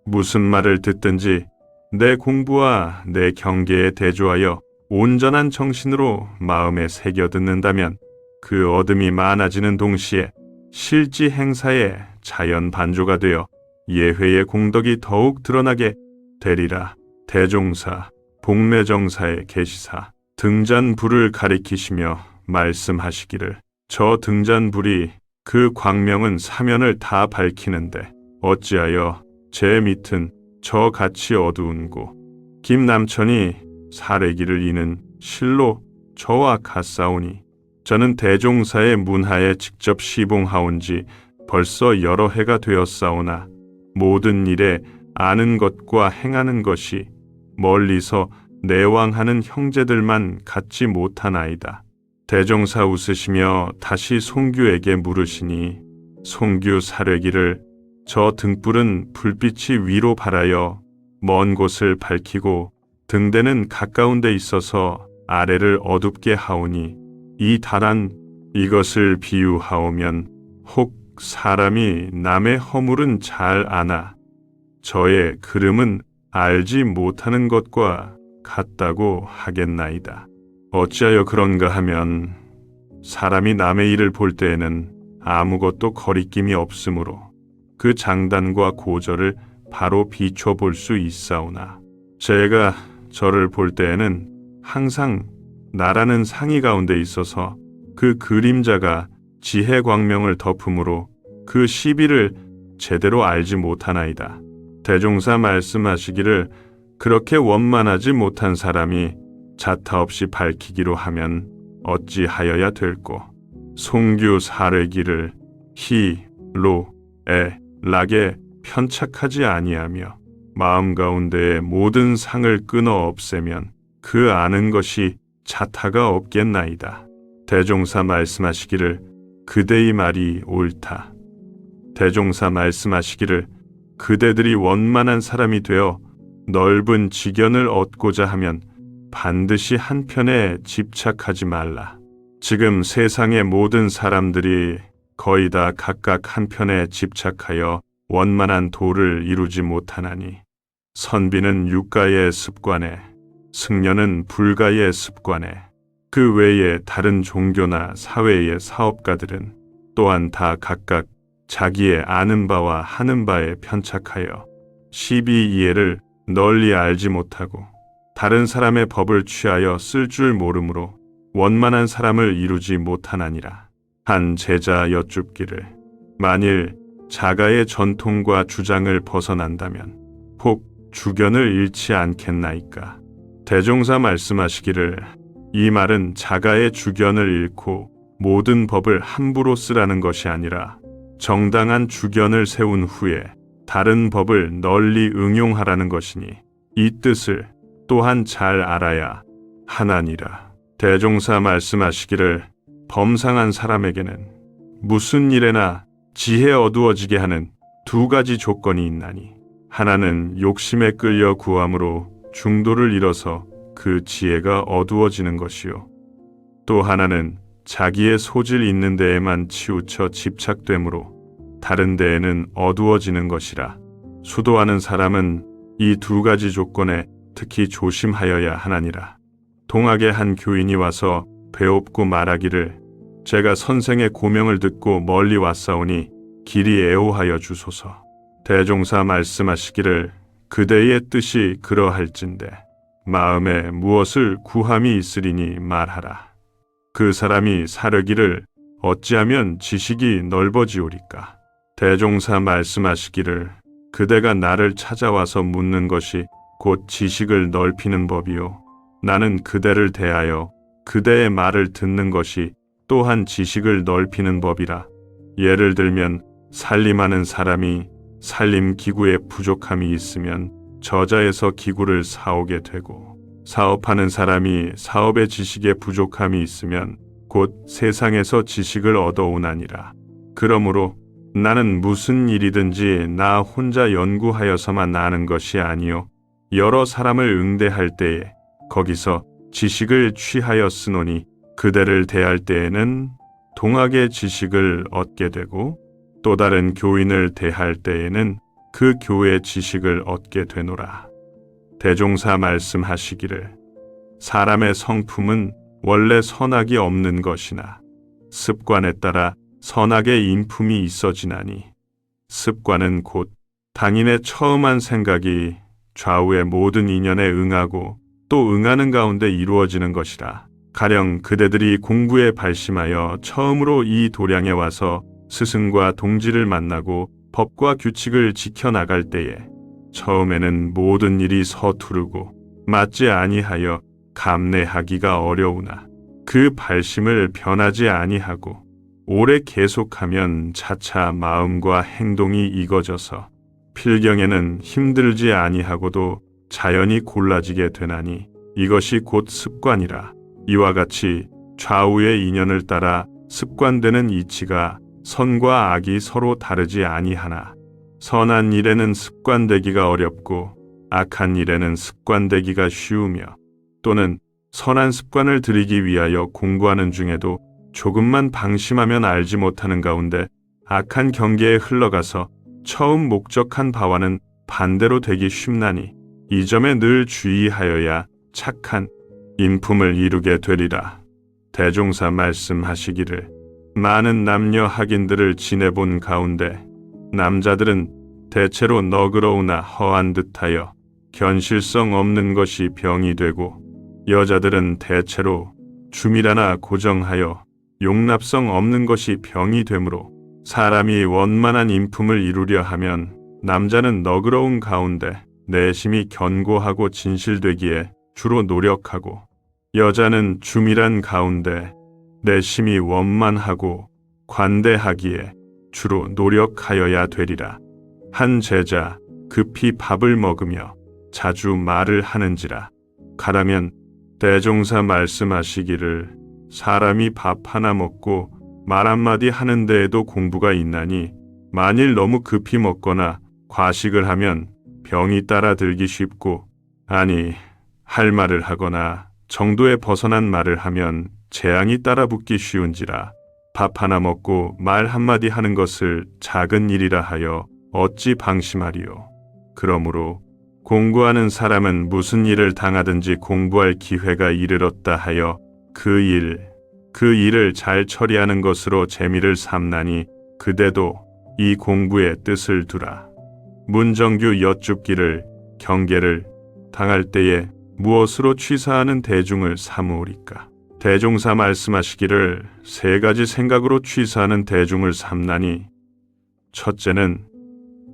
S1: 무슨 말을 듣든지 내 공부와 내 경계에 대조하여 온전한 정신으로 마음에 새겨 듣는다면 그 얻음이 많아지는 동시에 실지 행사에 자연 반조가 되어 예회의 공덕이 더욱 드러나게 대리라, 대종사, 복례정사의 계시사, 등잔불을 가리키시며 말씀하시기를 저 등잔불이 그 광명은 사면을 다 밝히는데 어찌하여 제 밑은 저같이 어두운 곳. 김남천이 사례기를 이는 실로 저와 같사오니 저는 대종사의 문하에 직접 시봉하온지 벌써 여러 해가 되었사오나 모든 일에 아는 것과 행하는 것이 멀리서 내왕하는 형제들만 같지 못하나이다. 대종사 웃으시며 다시 송규에게 물으시니 송규 사례기를 저 등불은 불빛이 위로 발하여 먼 곳을 밝히고 등대는 가까운 데 있어서 아래를 어둡게 하오니 이 다란 이것을 비유하오면 혹 사람이 남의 허물은 잘 아나 저의 그름은 알지 못하는 것과 같다고 하겠나이다. 어찌하여 그런가 하면 사람이 남의 일을 볼 때에는 아무것도 거리낌이 없으므로 그 장단과 고절을 바로 비춰 볼 수 있사오나 제가 저를 볼 때에는 항상 나라는 상의 가운데 있어서 그 그림자가 지혜 광명을 덮음으로 그 시비를 제대로 알지 못하나이다. 대종사 말씀하시기를 그렇게 원만하지 못한 사람이 자타 없이 밝히기로 하면 어찌하여야 될꼬. 송규 사례기를 히, 로, 에, 락에 편착하지 아니하며 마음 가운데의 모든 상을 끊어 없애면 그 아는 것이 자타가 없겠나이다. 대종사 말씀하시기를 그대의 말이 옳다. 대종사 말씀하시기를 그대들이 원만한 사람이 되어 넓은 지견을 얻고자 하면 반드시 한편에 집착하지 말라. 지금 세상의 모든 사람들이 거의 다 각각 한편에 집착하여 원만한 도를 이루지 못하나니 선비는 육가의 습관에 승려는 불가의 습관에 그 외에 다른 종교나 사회의 사업가들은 또한 다 각각 자기의 아는 바와 하는 바에 편착하여 시비 이해를 널리 알지 못하고 다른 사람의 법을 취하여 쓸 줄 모르므로 원만한 사람을 이루지 못하나니라. 한 제자 여쭙기를 만일 자가의 전통과 주장을 벗어난다면 혹 주견을 잃지 않겠나이까. 대종사 말씀하시기를 이 말은 자가의 주견을 잃고 모든 법을 함부로 쓰라는 것이 아니라 정당한 주견을 세운 후에 다른 법을 널리 응용하라는 것이니 이 뜻을 또한 잘 알아야 하나니라. 대종사 말씀하시기를 범상한 사람에게는 무슨 일에나 지혜 어두워지게 하는 두 가지 조건이 있나니 하나는 욕심에 끌려 구함으로 중도를 잃어서 그 지혜가 어두워지는 것이요 또 하나는 자기의 소질 있는 데에만 치우쳐 집착되므로 다른 데에는 어두워지는 것이라. 수도하는 사람은 이 두 가지 조건에 특히 조심하여야 하나니라. 동학의 한 교인이 와서 배옵고 말하기를 제가 선생의 고명을 듣고 멀리 왔사오니 길이 애호하여 주소서. 대종사 말씀하시기를 그대의 뜻이 그러할진대 마음에 무엇을 구함이 있으리니 말하라. 그 사람이 사려기를 어찌하면 지식이 넓어지오리까. 대종사 말씀하시기를 그대가 나를 찾아와서 묻는 것이 곧 지식을 넓히는 법이요 나는 그대를 대하여 그대의 말을 듣는 것이 또한 지식을 넓히는 법이라. 예를 들면 살림하는 사람이 살림 기구에 부족함이 있으면 저자에서 기구를 사오게 되고 사업하는 사람이 사업의 지식에 부족함이 있으면 곧 세상에서 지식을 얻어오나니라. 그러므로 나는 무슨 일이든지 나 혼자 연구하여서만 아는 것이 아니요 여러 사람을 응대할 때에 거기서 지식을 취하여 쓰노니 그대를 대할 때에는 동학의 지식을 얻게 되고 또 다른 교인을 대할 때에는 그 교회의 지식을 얻게 되노라. 대종사 말씀하시기를 사람의 성품은 원래 선악이 없는 것이나 습관에 따라 선악의 인품이 있어지나니 습관은 곧 당인의 처음한 생각이 좌우의 모든 인연에 응하고 또 응하는 가운데 이루어지는 것이라. 가령 그대들이 공부에 발심하여 처음으로 이 도량에 와서 스승과 동지를 만나고 법과 규칙을 지켜나갈 때에 처음에는 모든 일이 서투르고 맞지 아니하여 감내하기가 어려우나 그 발심을 변하지 아니하고 오래 계속하면 차차 마음과 행동이 익어져서 필경에는 힘들지 아니하고도 자연히 골라지게 되나니 이것이 곧 습관이라. 이와 같이 좌우의 인연을 따라 습관되는 이치가 선과 악이 서로 다르지 아니하나 선한 일에는 습관되기가 어렵고 악한 일에는 습관되기가 쉬우며 또는 선한 습관을 들이기 위하여 공부하는 중에도 조금만 방심하면 알지 못하는 가운데 악한 경계에 흘러가서 처음 목적한 바와는 반대로 되기 쉽나니 이 점에 늘 주의하여야 착한 인품을 이루게 되리라. 대종사 말씀하시기를 많은 남녀 학인들을 지내본 가운데 남자들은 대체로 너그러우나 허한 듯하여 견실성 없는 것이 병이 되고 여자들은 대체로 주밀하나 고정하여 용납성 없는 것이 병이 되므로 사람이 원만한 인품을 이루려 하면 남자는 너그러운 가운데 내심이 견고하고 진실되기에 주로 노력하고 여자는 주밀한 가운데 내심이 원만하고 관대하기에 주로 노력하여야 되리라. 한 제자 급히 밥을 먹으며 자주 말을 하는지라. 가라면 대종사 말씀하시기를 사람이 밥 하나 먹고 말 한마디 하는 데에도 공부가 있나니 만일 너무 급히 먹거나 과식을 하면 병이 따라 들기 쉽고 아니 할 말을 하거나 정도에 벗어난 말을 하면 재앙이 따라 붙기 쉬운지라. 밥 하나 먹고 말 한마디 하는 것을 작은 일이라 하여 어찌 방심하리요. 그러므로 공부하는 사람은 무슨 일을 당하든지 공부할 기회가 이르렀다 하여 그 일을 잘 처리하는 것으로 재미를 삼나니 그대도 이 공부에 뜻을 두라. 문정규 여쭙기를 경계를 당할 때에 무엇으로 취사하는 대중을 삼으오리까? 대종사 말씀하시기를 세 가지 생각으로 취사하는 대중을 삼나니 첫째는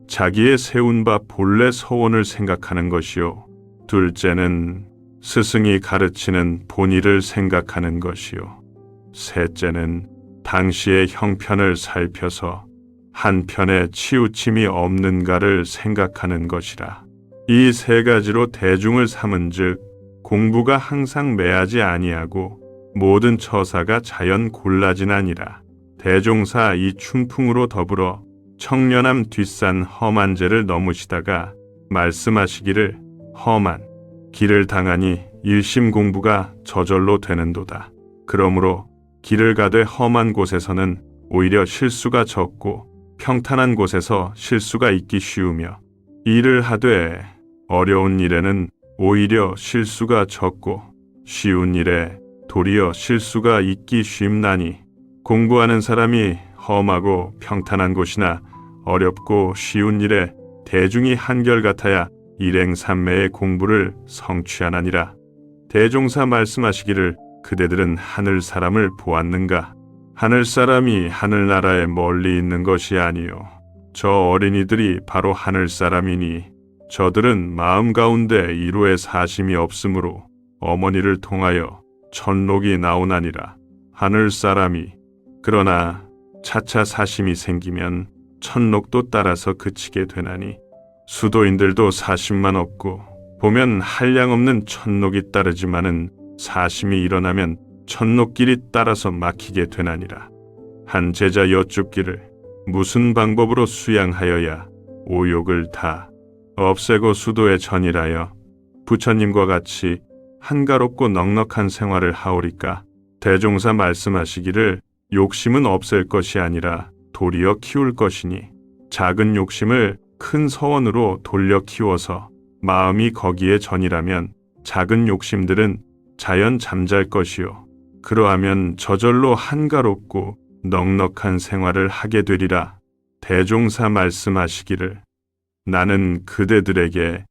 S1: 자기의 세운 바 본래 서원을 생각하는 것이요. 둘째는 스승이 가르치는 본의를 생각하는 것이요. 셋째는 당시의 형편을 살펴서 한편에 치우침이 없는가를 생각하는 것이라. 이 세 가지로 대중을 삼은즉 공부가 항상 매하지 아니하고 모든 처사가 자연 골라지나니라. 대종사 이 춘풍으로 더불어 청년함 뒷산 험한 죄를 넘으시다가 말씀하시기를 험한 길을 당하니 일심 공부가 저절로 되는도다. 그러므로 길을 가되 험한 곳에서는 오히려 실수가 적고 평탄한 곳에서 실수가 있기 쉬우며 일을 하되 어려운 일에는 오히려 실수가 적고 쉬운 일에 도리어 실수가 있기 쉽나니 공부하는 사람이 험하고 평탄한 곳이나 어렵고 쉬운 일에 대중이 한결같아야 일행삼매의 공부를 성취하나니라. 대종사 말씀하시기를 그대들은 하늘 사람을 보았는가? 하늘 사람이 하늘나라에 멀리 있는 것이 아니요 저 어린이들이 바로 하늘 사람이니 저들은 마음 가운데 이루의 사심이 없으므로 어머니를 통하여 천록이 나오나니라. 하늘 사람이 그러나 차차 사심이 생기면 천록도 따라서 그치게 되나니 수도인들도 사심만 없고 보면 한량없는 천록이 따르지만은 사심이 일어나면 천록길이 따라서 막히게 되나니라. 한 제자 여쭙기를 무슨 방법으로 수양하여야 오욕을 다 없애고 수도에 전일하여 부처님과 같이 한가롭고 넉넉한 생활을 하오리까? 대종사 말씀하시기를 욕심은 없앨 것이 아니라 도리어 키울 것이니 작은 욕심을 큰 서원으로 돌려 키워서 마음이 거기에 전이라면 작은 욕심들은 자연 잠잘 것이요. 그러하면 저절로 한가롭고 넉넉한 생활을 하게 되리라. 대종사 말씀하시기를 나는 그대들에게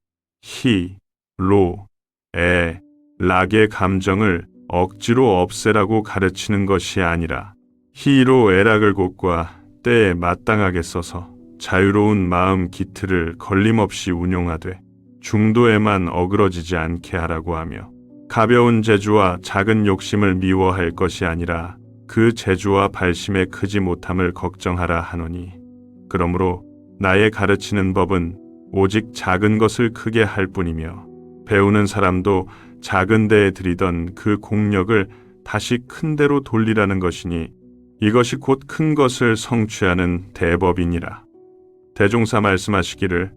S1: 희, 로, 애, 락의 감정을 억지로 없애라고 가르치는 것이 아니라 희로 애락을 곳과 때에 마땅하게 써서 자유로운 마음 기틀을 걸림없이 운용하되 중도에만 어그러지지 않게 하라고 하며 가벼운 재주와 작은 욕심을 미워할 것이 아니라 그 재주와 발심의 크지 못함을 걱정하라 하노니 그러므로 나의 가르치는 법은 오직 작은 것을 크게 할 뿐이며 배우는 사람도 작은 데에 들이던 그 공력을 다시 큰 데로 돌리라는 것이니 이것이 곧 큰 것을 성취하는 대법이니라. 대종사 말씀하시기를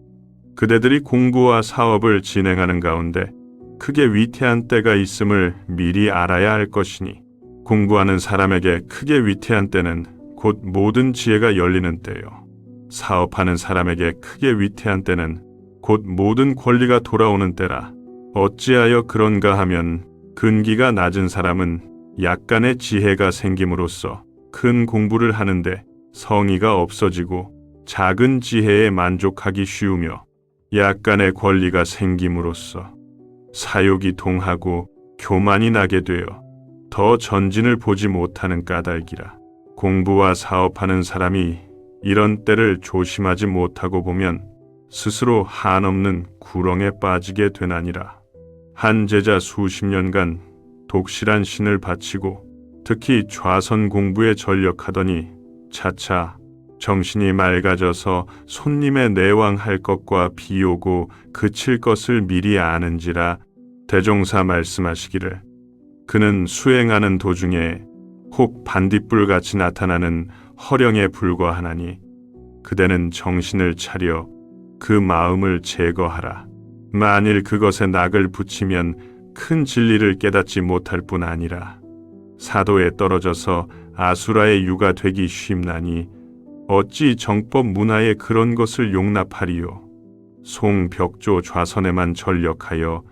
S1: 그대들이 공부와 사업을 진행하는 가운데 크게 위태한 때가 있음을 미리 알아야 할 것이니 공부하는 사람에게 크게 위태한 때는 곧 모든 지혜가 열리는 때요. 사업하는 사람에게 크게 위태한 때는 곧 모든 권리가 돌아오는 때라. 어찌하여 그런가 하면 근기가 낮은 사람은 약간의 지혜가 생김으로써 큰 공부를 하는데 성의가 없어지고 작은 지혜에 만족하기 쉬우며 약간의 권리가 생김으로써 사욕이 동하고 교만이 나게 되어 더 전진을 보지 못하는 까닭이라. 공부와 사업하는 사람이 이런 때를 조심하지 못하고 보면 스스로 한없는 구렁에 빠지게 되나니라. 한 제자 수십 년간 독실한 신을 바치고 특히 좌선 공부에 전력하더니 차차 정신이 맑아져서 손님의 내왕할 것과 비오고 그칠 것을 미리 아는지라. 대종사 말씀하시기를 그는 수행하는 도중에 혹 반딧불같이 나타나는 허령에 불과하나니 그대는 정신을 차려 그 마음을 제거하라. 만일 그것에 낙을 붙이면 큰 진리를 깨닫지 못할 뿐 아니라 사도에 떨어져서 아수라의 유가 되기 쉽나니 어찌 정법 문화에 그런 것을 용납하리요. 송벽조 좌선에만 전력하여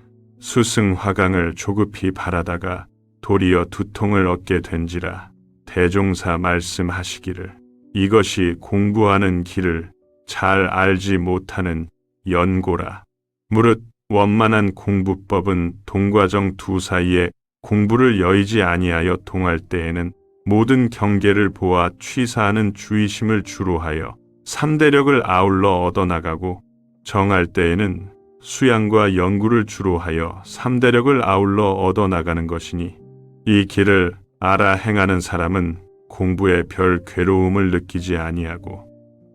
S1: 수승화강을 조급히 바라다가 도리어 두통을 얻게 된지라. 대종사 말씀하시기를 이것이 공부하는 길을 잘 알지 못하는 연고라. 무릇 원만한 공부법은 동과정 두 사이에 공부를 여의지 아니하여 동할 때에는 모든 경계를 보아 취사하는 주의심을 주로 하여 삼대력을 아울러 얻어나가고 정할 때에는 수양과 연구를 주로 하여 삼대력을 아울러 얻어나가는 것이니 이 길을 알아 행하는 사람은 공부에 별 괴로움을 느끼지 아니하고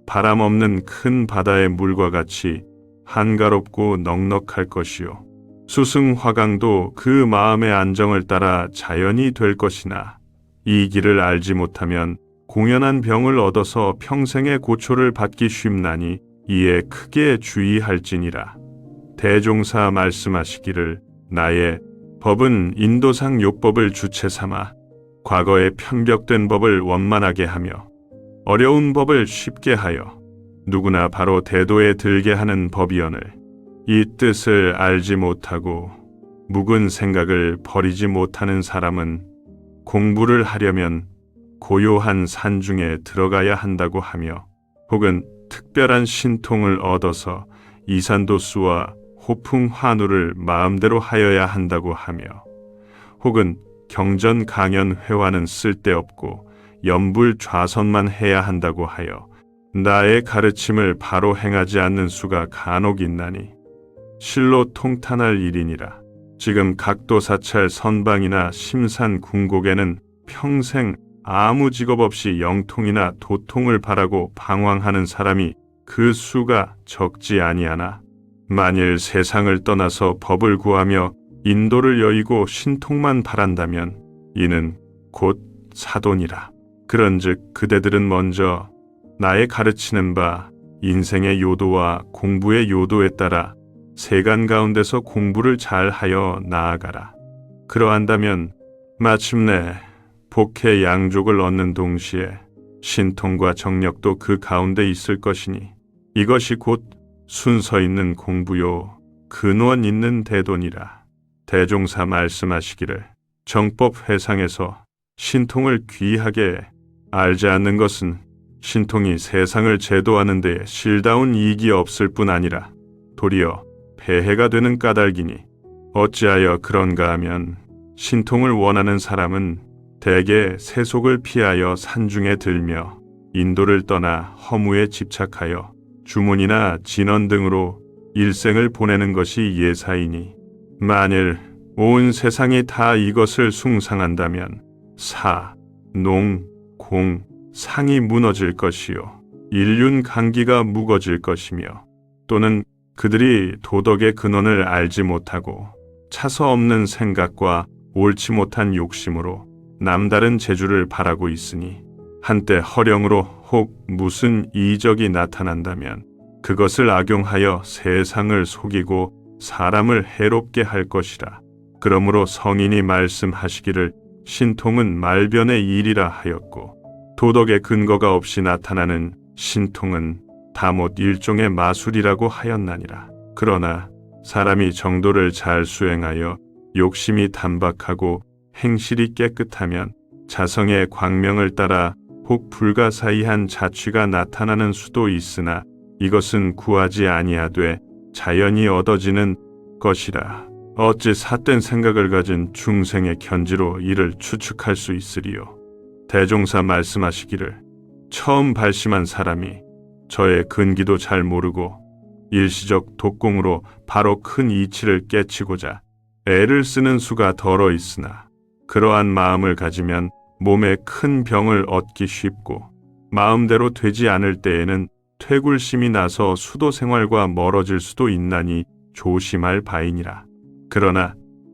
S1: 바람 없는 큰 바다의 물과 같이 한가롭고 넉넉할 것이요. 수승화강도 그 마음의 안정을 따라 자연이 될 것이나 이 길을 알지 못하면 공연한 병을 얻어서 평생의 고초를 받기 쉽나니 이에 크게 주의할지니라. 대종사 말씀하시기를 나의 법은 인도상 요법을 주체 삼아 과거의 편벽된 법을 원만하게 하며 어려운 법을 쉽게 하여 누구나 바로 대도에 들게 하는 법이오늘 이 뜻을 알지 못하고 묵은 생각을 버리지 못하는 사람은 공부를 하려면 고요한 산중에 들어가야 한다고 하며 혹은 특별한 신통을 얻어서 이산도수와 호풍 환우를 마음대로 하여야 한다고 하며 혹은 경전 강연 회화는 쓸데없고 염불 좌선만 해야 한다고 하여 나의 가르침을 바로 행하지 않는 수가 간혹 있나니 실로 통탄할 일이니라. 지금 각도 사찰 선방이나 심산 궁곡에는 평생 아무 직업 없이 영통이나 도통을 바라고 방황하는 사람이 그 수가 적지 아니하나 만일 세상을 떠나서 법을 구하며 인도를 여의고 신통만 바란다면 이는 곧 사돈이라. 그런즉 그대들은 먼저 나의 가르치는 바 인생의 요도와 공부의 요도에 따라 세간 가운데서 공부를 잘하여 나아가라. 그러한다면 마침내 복해 양족을 얻는 동시에 신통과 정력도 그 가운데 있을 것이니 이것이 곧 순서 있는 공부요 근원 있는 대도니라. 대종사 말씀하시기를 정법 회상에서 신통을 귀하게 알지 않는 것은 신통이 세상을 제도하는 데에 실다운 이익이 없을 뿐 아니라 도리어 폐해가 되는 까닭이니 어찌하여 그런가 하면 신통을 원하는 사람은 대개 세속을 피하여 산중에 들며 인도를 떠나 허무에 집착하여 주문이나 진언 등으로 일생을 보내는 것이 예사이니 만일 온 세상이 다 이것을 숭상한다면 사, 농, 공, 상이 무너질 것이요 인륜 강기가 무거질 것이며 또는 그들이 도덕의 근원을 알지 못하고 차서 없는 생각과 옳지 못한 욕심으로 남다른 재주를 바라고 있으니 한때 허령으로 혹 무슨 이적이 나타난다면 그것을 악용하여 세상을 속이고 사람을 해롭게 할 것이라. 그러므로 성인이 말씀하시기를 신통은 말변의 일이라 하였고 도덕의 근거가 없이 나타나는 신통은 다못 일종의 마술이라고 하였나니라. 그러나 사람이 정도를 잘 수행하여 욕심이 단박하고 행실이 깨끗하면 자성의 광명을 따라 혹 불가사의한 자취가 나타나는 수도 있으나 이것은 구하지 아니하되 자연히 얻어지는 것이라. 어찌 삿된 생각을 가진 중생의 견지로 이를 추측할 수 있으리요. 대종사 말씀하시기를 처음 발심한 사람이 저의 근기도 잘 모르고 일시적 독공으로 바로 큰 이치를 깨치고자 애를 쓰는 수가 덜어 있으나 그러한 마음을 가지면 몸에 큰 병을 얻기 쉽고 마음대로 되지 않을 때에는 퇴굴심이 나서 수도 생활과 멀어질 수도 있나니 조심할 바이니라. 그러나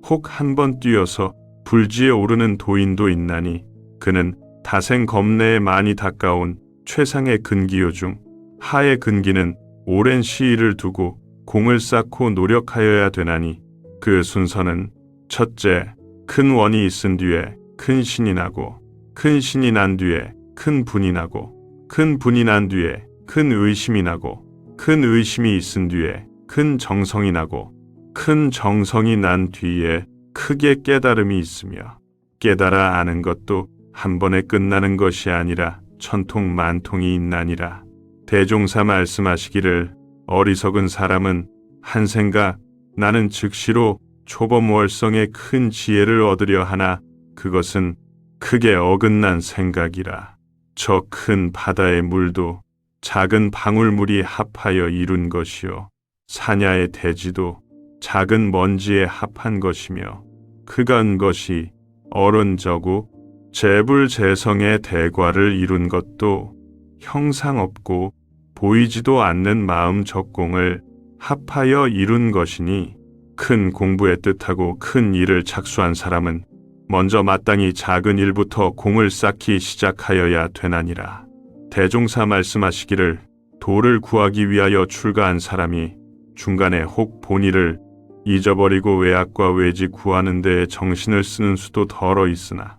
S1: 혹 한 번 뛰어서 불지에 오르는 도인도 있나니 그는 다생 겁내에 많이 닦아온 최상의 근기요 중 하의 근기는 오랜 시일을 두고 공을 쌓고 노력하여야 되나니 그 순서는 첫째, 큰 원이 있은 뒤에 큰 신이 나고 큰 신이 난 뒤에 큰 분이 나고 큰 분이 난 뒤에 큰 의심이 나고 큰 의심이 있은 뒤에 큰 정성이 나고 큰 정성이 난 뒤에 크게 깨달음이 있으며 깨달아 아는 것도 한 번에 끝나는 것이 아니라 천통 만통이 있나니라. 대종사 말씀하시기를 어리석은 사람은 한 생각 나는 즉시로 초범월성의 큰 지혜를 얻으려 하나 그것은 크게 어긋난 생각이라. 저 큰 바다의 물도 작은 방울물이 합하여 이룬 것이요 사냐의 대지도 작은 먼지에 합한 것이며 그간 것이 어른저고 재불재성의 대과를 이룬 것도 형상 없고 보이지도 않는 마음 적공을 합하여 이룬 것이니 큰 공부에 뜻하고 큰 일을 착수한 사람은 먼저 마땅히 작은 일부터 공을 쌓기 시작하여야 되나니라. 대종사 말씀하시기를 도를 구하기 위하여 출가한 사람이 중간에 혹 본의를 잊어버리고 외악과 외지 구하는 데에 정신을 쓰는 수도 덜어 있으나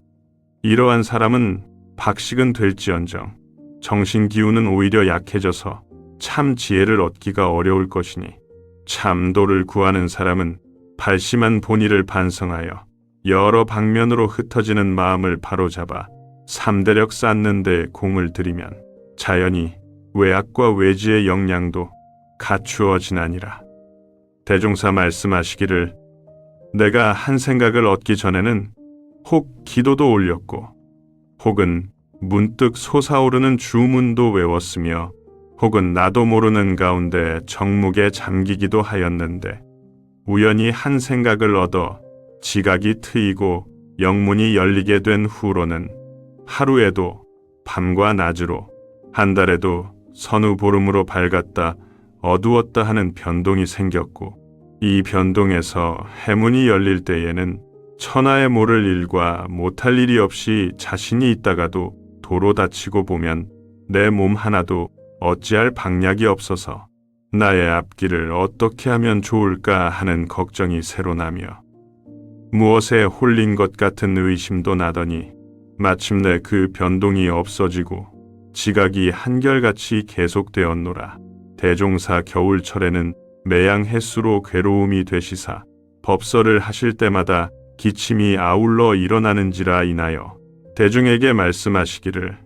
S1: 이러한 사람은 박식은 될지언정 정신 기운은 오히려 약해져서 참 지혜를 얻기가 어려울 것이니 참 도를 구하는 사람은 발심한 본의를 반성하여 여러 방면으로 흩어지는 마음을 바로잡아 삼대력 쌓는 데 공을 들이면 자연히 외악과 외지의 역량도 갖추어지나니라. 대종사 말씀하시기를 내가 한 생각을 얻기 전에는 혹 기도도 올렸고 혹은 문득 솟아오르는 주문도 외웠으며 혹은 나도 모르는 가운데 정묵에 잠기기도 하였는데 우연히 한 생각을 얻어 지각이 트이고 영문이 열리게 된 후로는 하루에도 밤과 낮으로 한 달에도 선우 보름으로 밝았다 어두웠다 하는 변동이 생겼고 이 변동에서 해문이 열릴 때에는 천하에 모를 일과 못할 일이 없이 자신이 있다가도 도로 다치고 보면 내 몸 하나도 어찌할 방략이 없어서 나의 앞길을 어떻게 하면 좋을까 하는 걱정이 새로 나며 무엇에 홀린 것 같은 의심도 나더니 마침내 그 변동이 없어지고 지각이 한결같이 계속되었노라. 대종사 겨울철에는 매양 횟수로 괴로움이 되시사 법설을 하실 때마다 기침이 아울러 일어나는지라 인하여 대중에게 말씀하시기를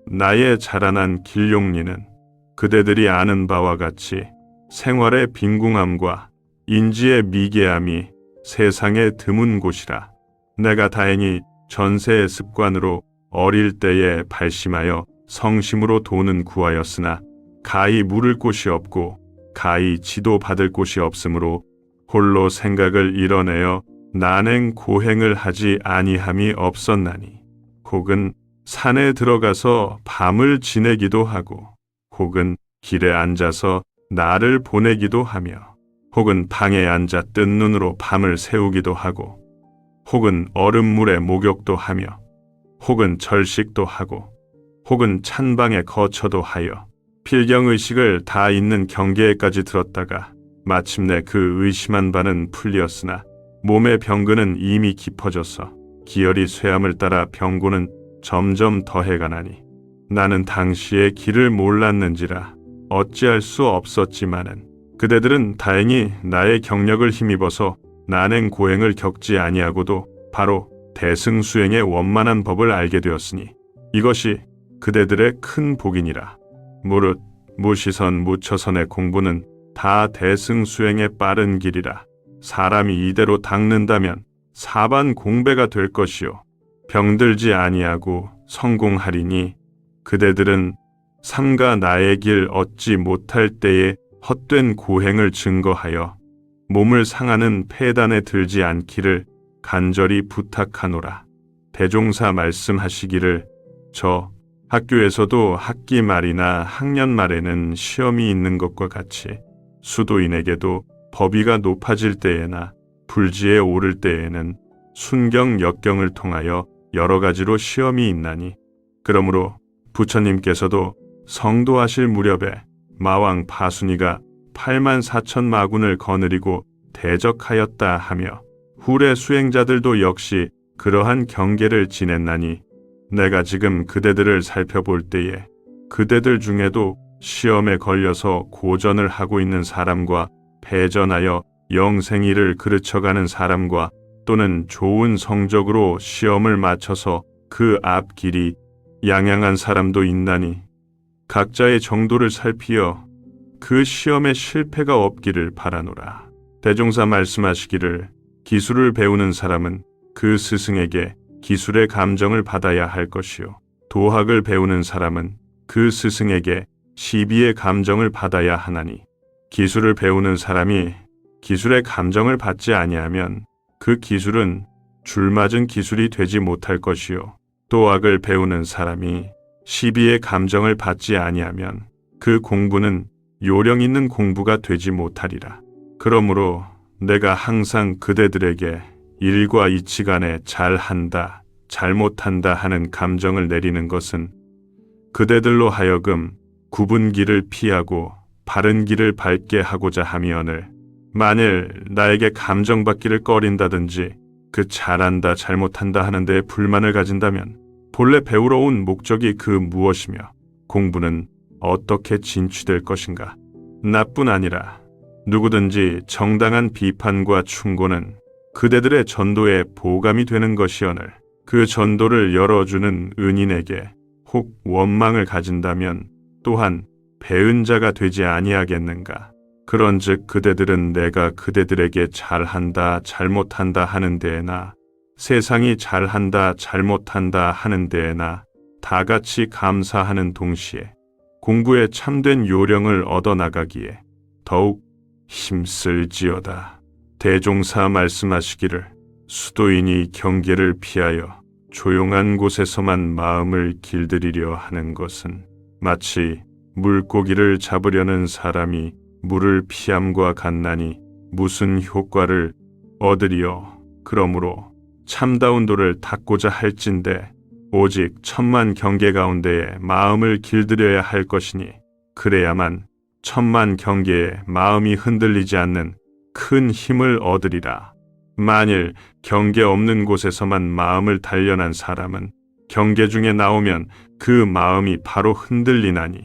S1: 나의 자라난 길용리는 그대들이 아는 바와 같이 생활의 빈궁함과 인지의 미개함이 세상에 드문 곳이라. 내가 다행히 전세의 습관으로 어릴 때에 발심하여 성심으로 돈은 구하였으나 가히 물을 곳이 없고 가히 지도받을 곳이 없으므로 홀로 생각을 이뤄내어 난행 고행을 하지 아니함이 없었나니, 혹은 산에 들어가서 밤을 지내기도 하고, 혹은 길에 앉아서 날을 보내기도 하며, 혹은 방에 앉아 뜬 눈으로 밤을 새우기도 하고, 혹은 얼음물에 목욕도 하며, 혹은 절식도 하고, 혹은 찬방에 거처도 하여 필경의식을 다 있는 경계에까지 들었다가 마침내 그 의심한 바는 풀렸으나 몸의 병근은 이미 깊어져서 기혈이 쇠함을 따라 병고는 점점 더해가나니, 나는 당시에 길을 몰랐는지라 어찌할 수 없었지만은 그대들은 다행히 나의 경력을 힘입어서 난행 고행을 겪지 아니하고도 바로 대승수행의 원만한 법을 알게 되었으니 이것이 그대들의 큰 복이니라. 무릇 무시선 무처선의 공부는 다 대승수행의 빠른 길이라. 사람이 이대로 닦는다면 사반 공배가 될 것이요 병들지 아니하고 성공하리니, 그대들은 삼가 나의 길 얻지 못할 때에 헛된 고행을 증거하여 몸을 상하는 폐단에 들지 않기를 간절히 부탁하노라. 대종사 말씀하시기를, 저 학교에서도 학기 말이나 학년 말에는 시험이 있는 것과 같이 수도인에게도 법위가 높아질 때에나 불지에 오를 때에는 순경 역경을 통하여 여러 가지로 시험이 있나니, 그러므로 부처님께서도 성도하실 무렵에 마왕 파순이가 8만 4천 마군을 거느리고 대적하였다 하며 후래 수행자들도 역시 그러한 경계를 지냈나니, 내가 지금 그대들을 살펴볼 때에 그대들 중에도 시험에 걸려서 고전을 하고 있는 사람과 패전하여 영생이를 그르쳐가는 사람과 또는 좋은 성적으로 시험을 마쳐서 그 앞길이 양양한 사람도 있나니, 각자의 정도를 살피어 그 시험에 실패가 없기를 바라노라. 대종사 말씀하시기를, 기술을 배우는 사람은 그 스승에게 기술의 감정을 받아야 할 것이요 도학을 배우는 사람은 그 스승에게 시비의 감정을 받아야 하나니, 기술을 배우는 사람이 기술의 감정을 받지 아니하면 그 기술은 줄맞은 기술이 되지 못할 것이요 도학을 배우는 사람이 시비의 감정을 받지 아니하면 그 공부는 요령 있는 공부가 되지 못하리라. 그러므로 내가 항상 그대들에게 일과 이치간에 잘한다, 잘못한다 하는 감정을 내리는 것은 그대들로 하여금 굽은 길을 피하고 바른 길을 밟게 하고자 함이오늘, 만일 나에게 감정받기를 꺼린다든지 그 잘한다, 잘못한다 하는 데에 불만을 가진다면 본래 배우러 온 목적이 그 무엇이며 공부는 어떻게 진취될 것인가? 나뿐 아니라 누구든지 정당한 비판과 충고는 그대들의 전도에 보감이 되는 것이오늘, 그 전도를 열어주는 은인에게 혹 원망을 가진다면 또한 배은 자가 되지 아니하겠는가? 그런즉 그대들은 내가 그대들에게 잘한다, 잘못한다 하는 데에나 세상이 잘한다, 잘못한다 하는 데에나 다 같이 감사하는 동시에 공부에 참된 요령을 얻어나가기에 더욱 힘쓸지어다. 대종사 말씀하시기를, 수도인이 경계를 피하여 조용한 곳에서만 마음을 길들이려 하는 것은 마치 물고기를 잡으려는 사람이 물을 피함과 같나니 무슨 효과를 얻으리요. 그러므로 참다운 도를 닦고자 할진대 오직 천만 경계 가운데에 마음을 길들여야 할 것이니, 그래야만 천만 경계에 마음이 흔들리지 않는 큰 힘을 얻으리라. 만일 경계 없는 곳에서만 마음을 단련한 사람은 경계 중에 나오면 그 마음이 바로 흔들리나니,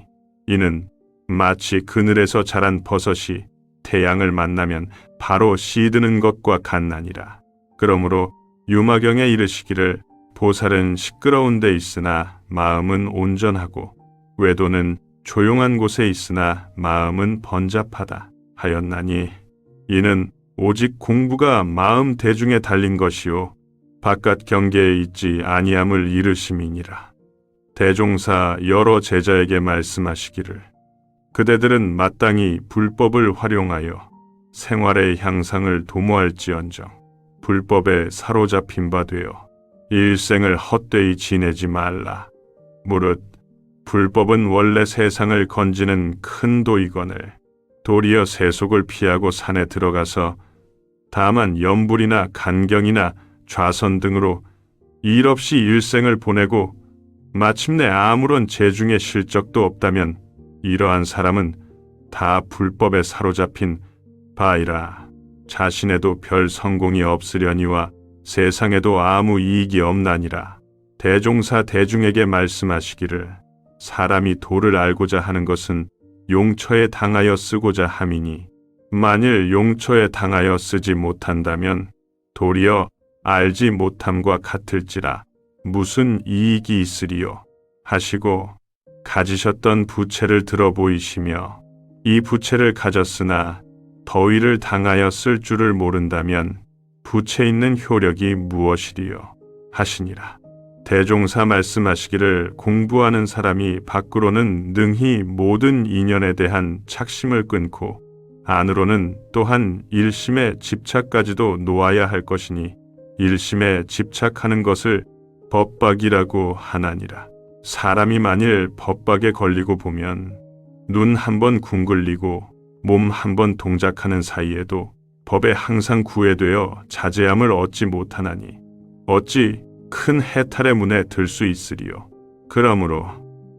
S1: 이는 마치 그늘에서 자란 버섯이 태양을 만나면 바로 시드는 것과 같나니라. 그러므로 유마경에 이르시기를, 보살은 시끄러운 데 있으나 마음은 온전하고 외도는 조용한 곳에 있으나 마음은 번잡하다 하였나니, 이는 오직 공부가 마음 대중에 달린 것이요 바깥 경계에 있지 아니함을 이르심이니라. 대종사 여러 제자에게 말씀하시기를 그대들은 마땅히 불법을 활용하여 생활의 향상을 도모할지언정 불법에 사로잡힌 바 되어 일생을 헛되이 지내지 말라. 무릇 불법은 원래 세상을 건지는 큰 도이거늘 도리어 세속을 피하고 산에 들어가서 다만 염불이나 간경이나 좌선 등으로 일 없이 일생을 보내고 마침내 아무런 재중의 실적도 없다면 이러한 사람은 다 불법에 사로잡힌 바이라. 자신에도 별 성공이 없으려니와 세상에도 아무 이익이 없나니라. 대종사 대중에게 말씀하시기를 사람이 도를 알고자 하는 것은 용처에 당하여 쓰고자 함이니 만일 용처에 당하여 쓰지 못한다면 도리어 알지 못함과 같을지라 무슨 이익이 있으리요 하시고 가지셨던 부채를 들어 보이시며 이 부채를 가졌으나 더위를 당하여 쓸 줄을 모른다면 부채 있는 효력이 무엇이리요 하시니라. 대종사 말씀하시기를 공부하는 사람이 밖으로는 능히 모든 인연에 대한 착심을 끊고 안으로는 또한 일심의 집착까지도 놓아야 할 것이니 일심에 집착하는 것을 법박이라고 하나니라. 사람이 만일 법박에 걸리고 보면 눈 한 번 궁글리고 몸 한 번 동작하는 사이에도 법에 항상 구애되어 자제함을 얻지 못하나니 어찌 큰 해탈의 문에 들 수 있으리요. 그러므로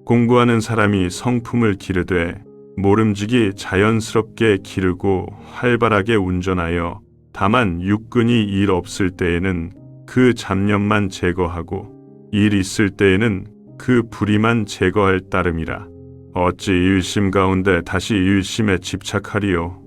S1: 공부하는 사람이 성품을 기르되 모름지기 자연스럽게 기르고 활발하게 운전하여 다만 육근이 일 없을 때에는 그 잡념만 제거하고 일 있을 때에는 그 불의만 제거할 따름이라. 어찌 일심 가운데 다시 일심에 집착하리요.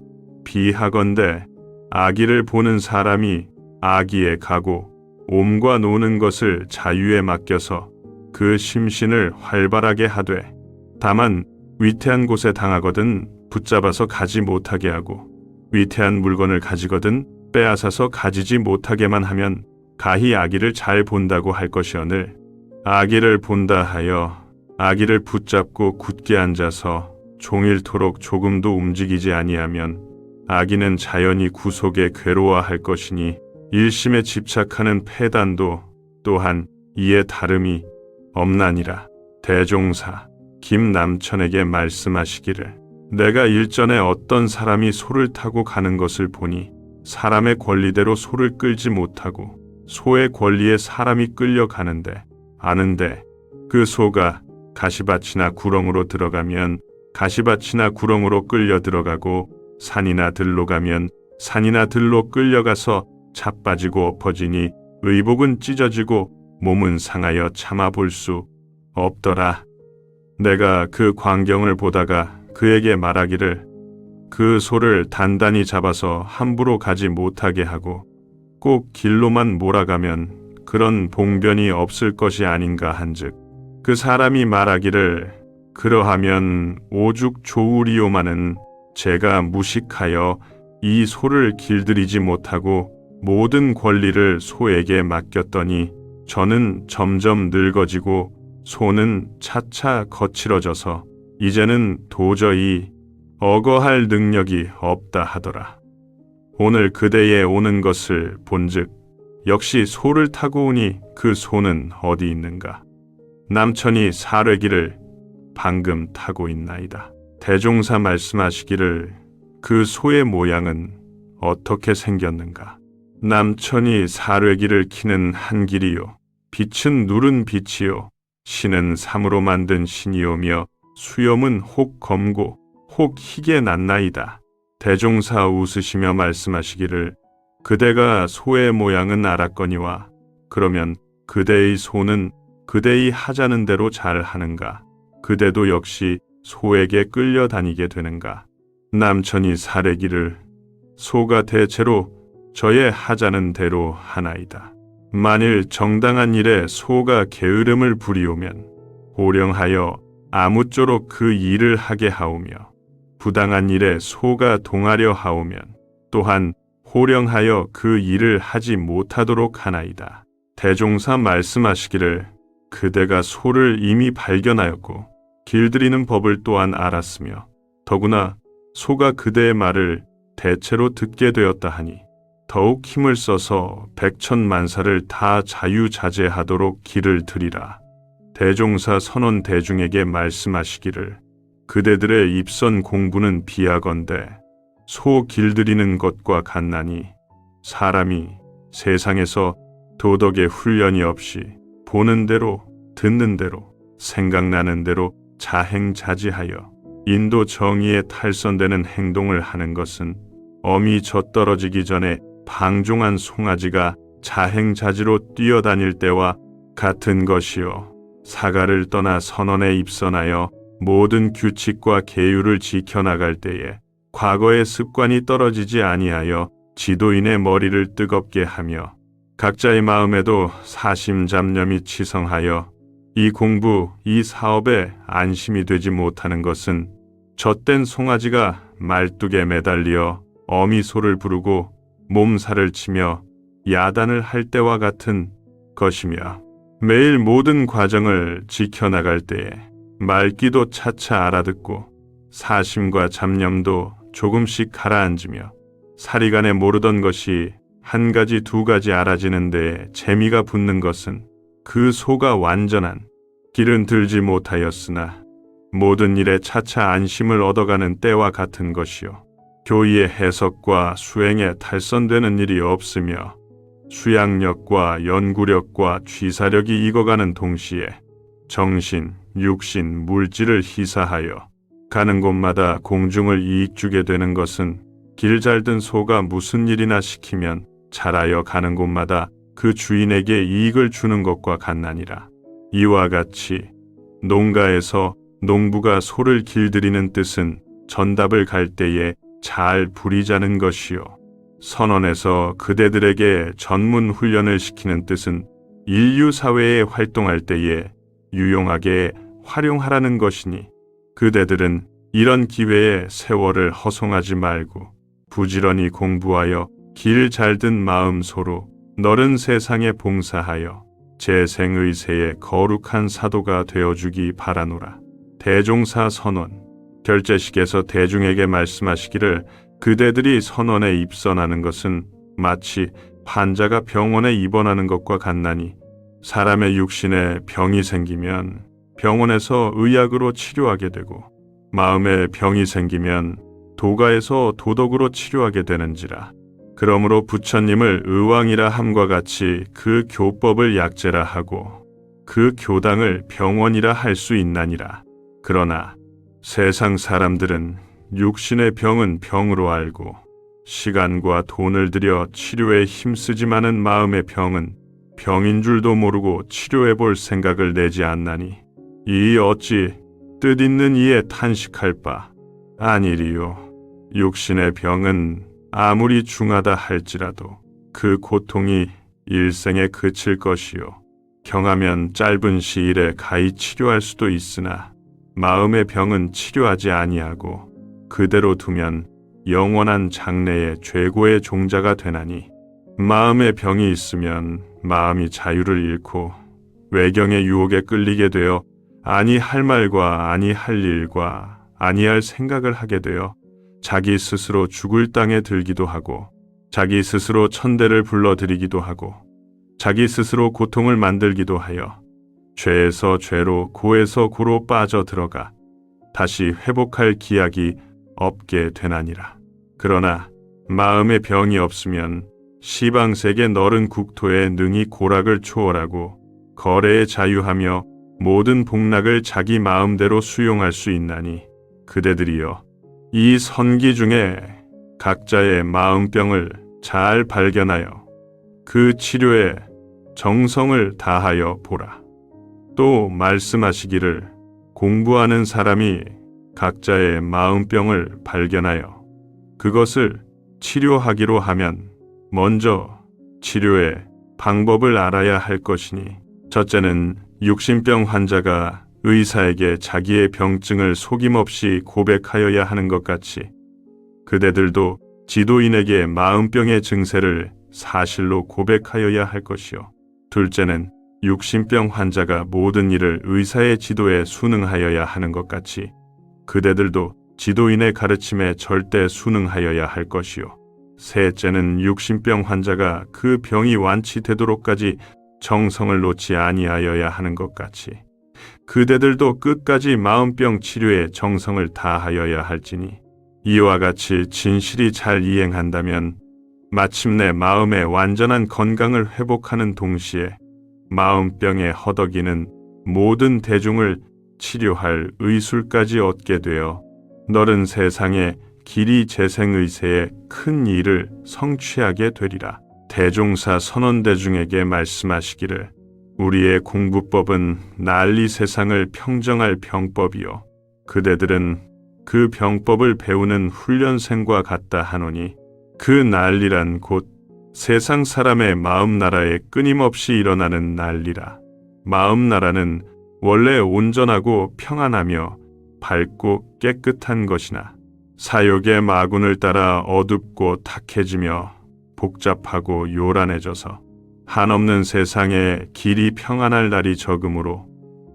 S1: 비하건대 아기를 보는 사람이 아기에 가고 옴과 노는 것을 자유에 맡겨서 그 심신을 활발하게 하되 다만 위태한 곳에 당하거든 붙잡아서 가지 못하게 하고 위태한 물건을 가지거든 빼앗아서 가지지 못하게만 하면 가히 아기를 잘 본다고 할 것이오늘 아기를 본다 하여 아기를 붙잡고 굳게 앉아서 종일토록 조금도 움직이지 아니하면 아기는 자연히 구속에 괴로워할 것이니 일심에 집착하는 폐단도 또한 이에 다름이 없나니라. 대종사 김남천에게 말씀하시기를 내가 일전에 어떤 사람이 소를 타고 가는 것을 보니 사람의 권리대로 소를 끌지 못하고 소의 권리에 사람이 끌려가는데 아는데 그 소가 가시밭이나 구렁으로 들어가면 가시밭이나 구렁으로 끌려 들어가고 산이나 들로 가면 산이나 들로 끌려가서 자빠지고 엎어지니 의복은 찢어지고 몸은 상하여 참아 볼 수 없더라. 내가 그 광경을 보다가 그에게 말하기를 그 소를 단단히 잡아서 함부로 가지 못하게 하고 꼭 길로만 몰아가면 그런 봉변이 없을 것이 아닌가 한즉 그 사람이 말하기를 그러하면 오죽 좋으리요마는 제가 무식하여 이 소를 길들이지 못하고 모든 권리를 소에게 맡겼더니 저는 점점 늙어지고 소는 차차 거칠어져서 이제는 도저히 어거할 능력이 없다 하더라. 오늘 그대에 오는 것을 본즉 역시 소를 타고 오니 그 소는 어디 있는가? 남천이 사뢰기를 방금 타고 있나이다. 대종사 말씀하시기를 그 소의 모양은 어떻게 생겼는가? 남천이 사뢰기를 키는 한 길이요 빛은 누른 빛이요 신은 삼으로 만든 신이오며 수염은 혹 검고 혹 희게 났나이다. 대종사 웃으시며 말씀하시기를 그대가 소의 모양은 알았거니와 그러면 그대의 소는 그대의 하자는 대로 잘 하는가? 그대도 역시 소에게 끌려다니게 되는가? 남천이 사뢰기를 소가 대체로 저의 하자는 대로 하나이다. 만일 정당한 일에 소가 게으름을 부리오면 호령하여 아무쪼록 그 일을 하게 하오며 부당한 일에 소가 동하려 하오면 또한 호령하여 그 일을 하지 못하도록 하나이다. 대종사 말씀하시기를 그대가 소를 이미 발견하였고 길들이는 법을 또한 알았으며 더구나 소가 그대의 말을 대체로 듣게 되었다 하니 더욱 힘을 써서 백천만사를 다 자유자재하도록 길을 들이라. 대종사 선원 대중에게 말씀하시기를 그대들의 입선 공부는 비하건대 소 길들이는 것과 같나니 사람이 세상에서 도덕의 훈련이 없이 보는 대로 듣는 대로 생각나는 대로 자행자지하여 인도 정의에 탈선되는 행동을 하는 것은 어미 젖떨어지기 전에 방종한 송아지가 자행자지로 뛰어다닐 때와 같은 것이요. 사가를 떠나 선원에 입선하여 모든 규칙과 계율을 지켜나갈 때에 과거의 습관이 떨어지지 아니하여 지도인의 머리를 뜨겁게 하며 각자의 마음에도 사심잡념이 치성하여 이 공부, 이 사업에 안심이 되지 못하는 것은 젖된 송아지가 말뚝에 매달려 어미 소를 부르고 몸살을 치며 야단을 할 때와 같은 것이며 매일 모든 과정을 지켜나갈 때에 말귀도 차차 알아듣고 사심과 잡념도 조금씩 가라앉으며 사리간에 모르던 것이 한 가지 두 가지 알아지는 데에 재미가 붙는 것은 그 소가 완전한 길은 들지 못하였으나 모든 일에 차차 안심을 얻어가는 때와 같은 것이요. 교의의 해석과 수행에 탈선되는 일이 없으며 수양력과 연구력과 취사력이 익어가는 동시에 정신, 육신, 물질을 희사하여 가는 곳마다 공중을 이익주게 되는 것은 길 잘든 소가 무슨 일이나 시키면 잘하여 가는 곳마다 그 주인에게 이익을 주는 것과 같나니라. 이와 같이 농가에서 농부가 소를 길들이는 뜻은 전답을 갈 때에 잘 부리자는 것이요. 선원에서 그대들에게 전문 훈련을 시키는 뜻은 인류 사회에 활동할 때에 유용하게 활용하라는 것이니 그대들은 이런 기회에 세월을 허송하지 말고 부지런히 공부하여 길 잘든 마음소로 너른 세상에 봉사하여 재생의세의 거룩한 사도가 되어주기 바라노라. 대종사 선원 결제식에서 대중에게 말씀하시기를 그대들이 선원에 입선하는 것은 마치 환자가 병원에 입원하는 것과 같나니 사람의 육신에 병이 생기면 병원에서 의학으로 치료하게 되고 마음에 병이 생기면 도가에서 도덕으로 치료하게 되는지라. 그러므로 부처님을 의왕이라 함과 같이 그 교법을 약제라 하고 그 교당을 병원이라 할 수 있나니라. 그러나 세상 사람들은 육신의 병은 병으로 알고 시간과 돈을 들여 치료에 힘쓰지만은 마음의 병은 병인 줄도 모르고 치료해 볼 생각을 내지 않나니 이 어찌 뜻있는 이에 탄식할 바 아니리요. 육신의 병은 아무리 중하다 할지라도 그 고통이 일생에 그칠 것이요. 경하면 짧은 시일에 가히 치료할 수도 있으나 마음의 병은 치료하지 아니하고 그대로 두면 영원한 장래의 죄고의 종자가 되나니 마음의 병이 있으면 마음이 자유를 잃고 외경의 유혹에 끌리게 되어 아니할 말과 아니할 일과 아니할 생각을 하게 되어 자기 스스로 죽을 땅에 들기도 하고 자기 스스로 천대를 불러들이기도 하고 자기 스스로 고통을 만들기도 하여 죄에서 죄로 고에서 고로 빠져 들어가 다시 회복할 기약이 없게 되나니라. 그러나 마음의 병이 없으면 시방세계 너른 국토에 능히 고락을 초월하고 거래에 자유하며 모든 복락을 자기 마음대로 수용할 수 있나니 그대들이여 이 선기 중에 각자의 마음병을 잘 발견하여 그 치료에 정성을 다하여 보라. 또 말씀하시기를 공부하는 사람이 각자의 마음병을 발견하여 그것을 치료하기로 하면 먼저 치료의 방법을 알아야 할 것이니 첫째는 육신병 환자가 의사에게 자기의 병증을 속임없이 고백하여야 하는 것 같이 그대들도 지도인에게 마음병의 증세를 사실로 고백하여야 할 것이요. 둘째는 육신병 환자가 모든 일을 의사의 지도에 순응하여야 하는 것 같이 그대들도 지도인의 가르침에 절대 순응하여야 할 것이요. 셋째는 육신병 환자가 그 병이 완치되도록까지 정성을 놓지 아니하여야 하는 것 같이 그대들도 끝까지 마음병 치료에 정성을 다하여야 할지니 이와 같이 진실이 잘 이행한다면 마침내 마음의 완전한 건강을 회복하는 동시에 마음병에 허덕이는 모든 대중을 치료할 의술까지 얻게 되어 너른 세상에 길이 재생의세의 큰 일을 성취하게 되리라. 대종사 선원대중에게 말씀하시기를 우리의 공부법은 난리 세상을 평정할 병법이요 그대들은 그 병법을 배우는 훈련생과 같다 하노니 그 난리란 곧 세상 사람의 마음나라에 끊임없이 일어나는 난리라. 마음나라는 원래 온전하고 평안하며 밝고 깨끗한 것이나 사욕의 마군을 따라 어둡고 탁해지며 복잡하고 요란해져서 한없는 세상에 길이 평안할 날이 적으므로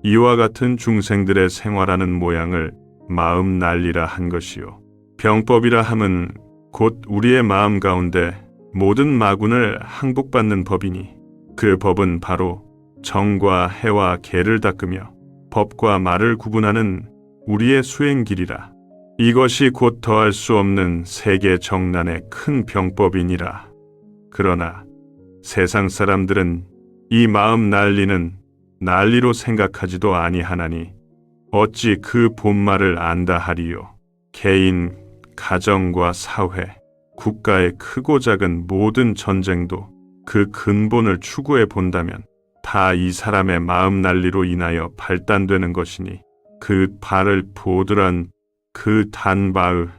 S1: 이와 같은 중생들의 생활하는 모양을 마음 난리라 한 것이요. 병법이라 함은 곧 우리의 마음 가운데 모든 마군을 항복받는 법이니 그 법은 바로 정과 해와 계를 닦으며 법과 말을 구분하는 우리의 수행길이라. 이것이 곧 더할 수 없는 세계 정난의 큰 병법이니라. 그러나 세상 사람들은 이 마음 난리는 난리로 생각하지도 아니하나니 어찌 그 본말을 안다 하리요. 개인, 가정과 사회, 국가의 크고 작은 모든 전쟁도 그 근본을 추구해 본다면 다 이 사람의 마음 난리로 인하여 발단되는 것이니 그 발을 보드란 그 단바을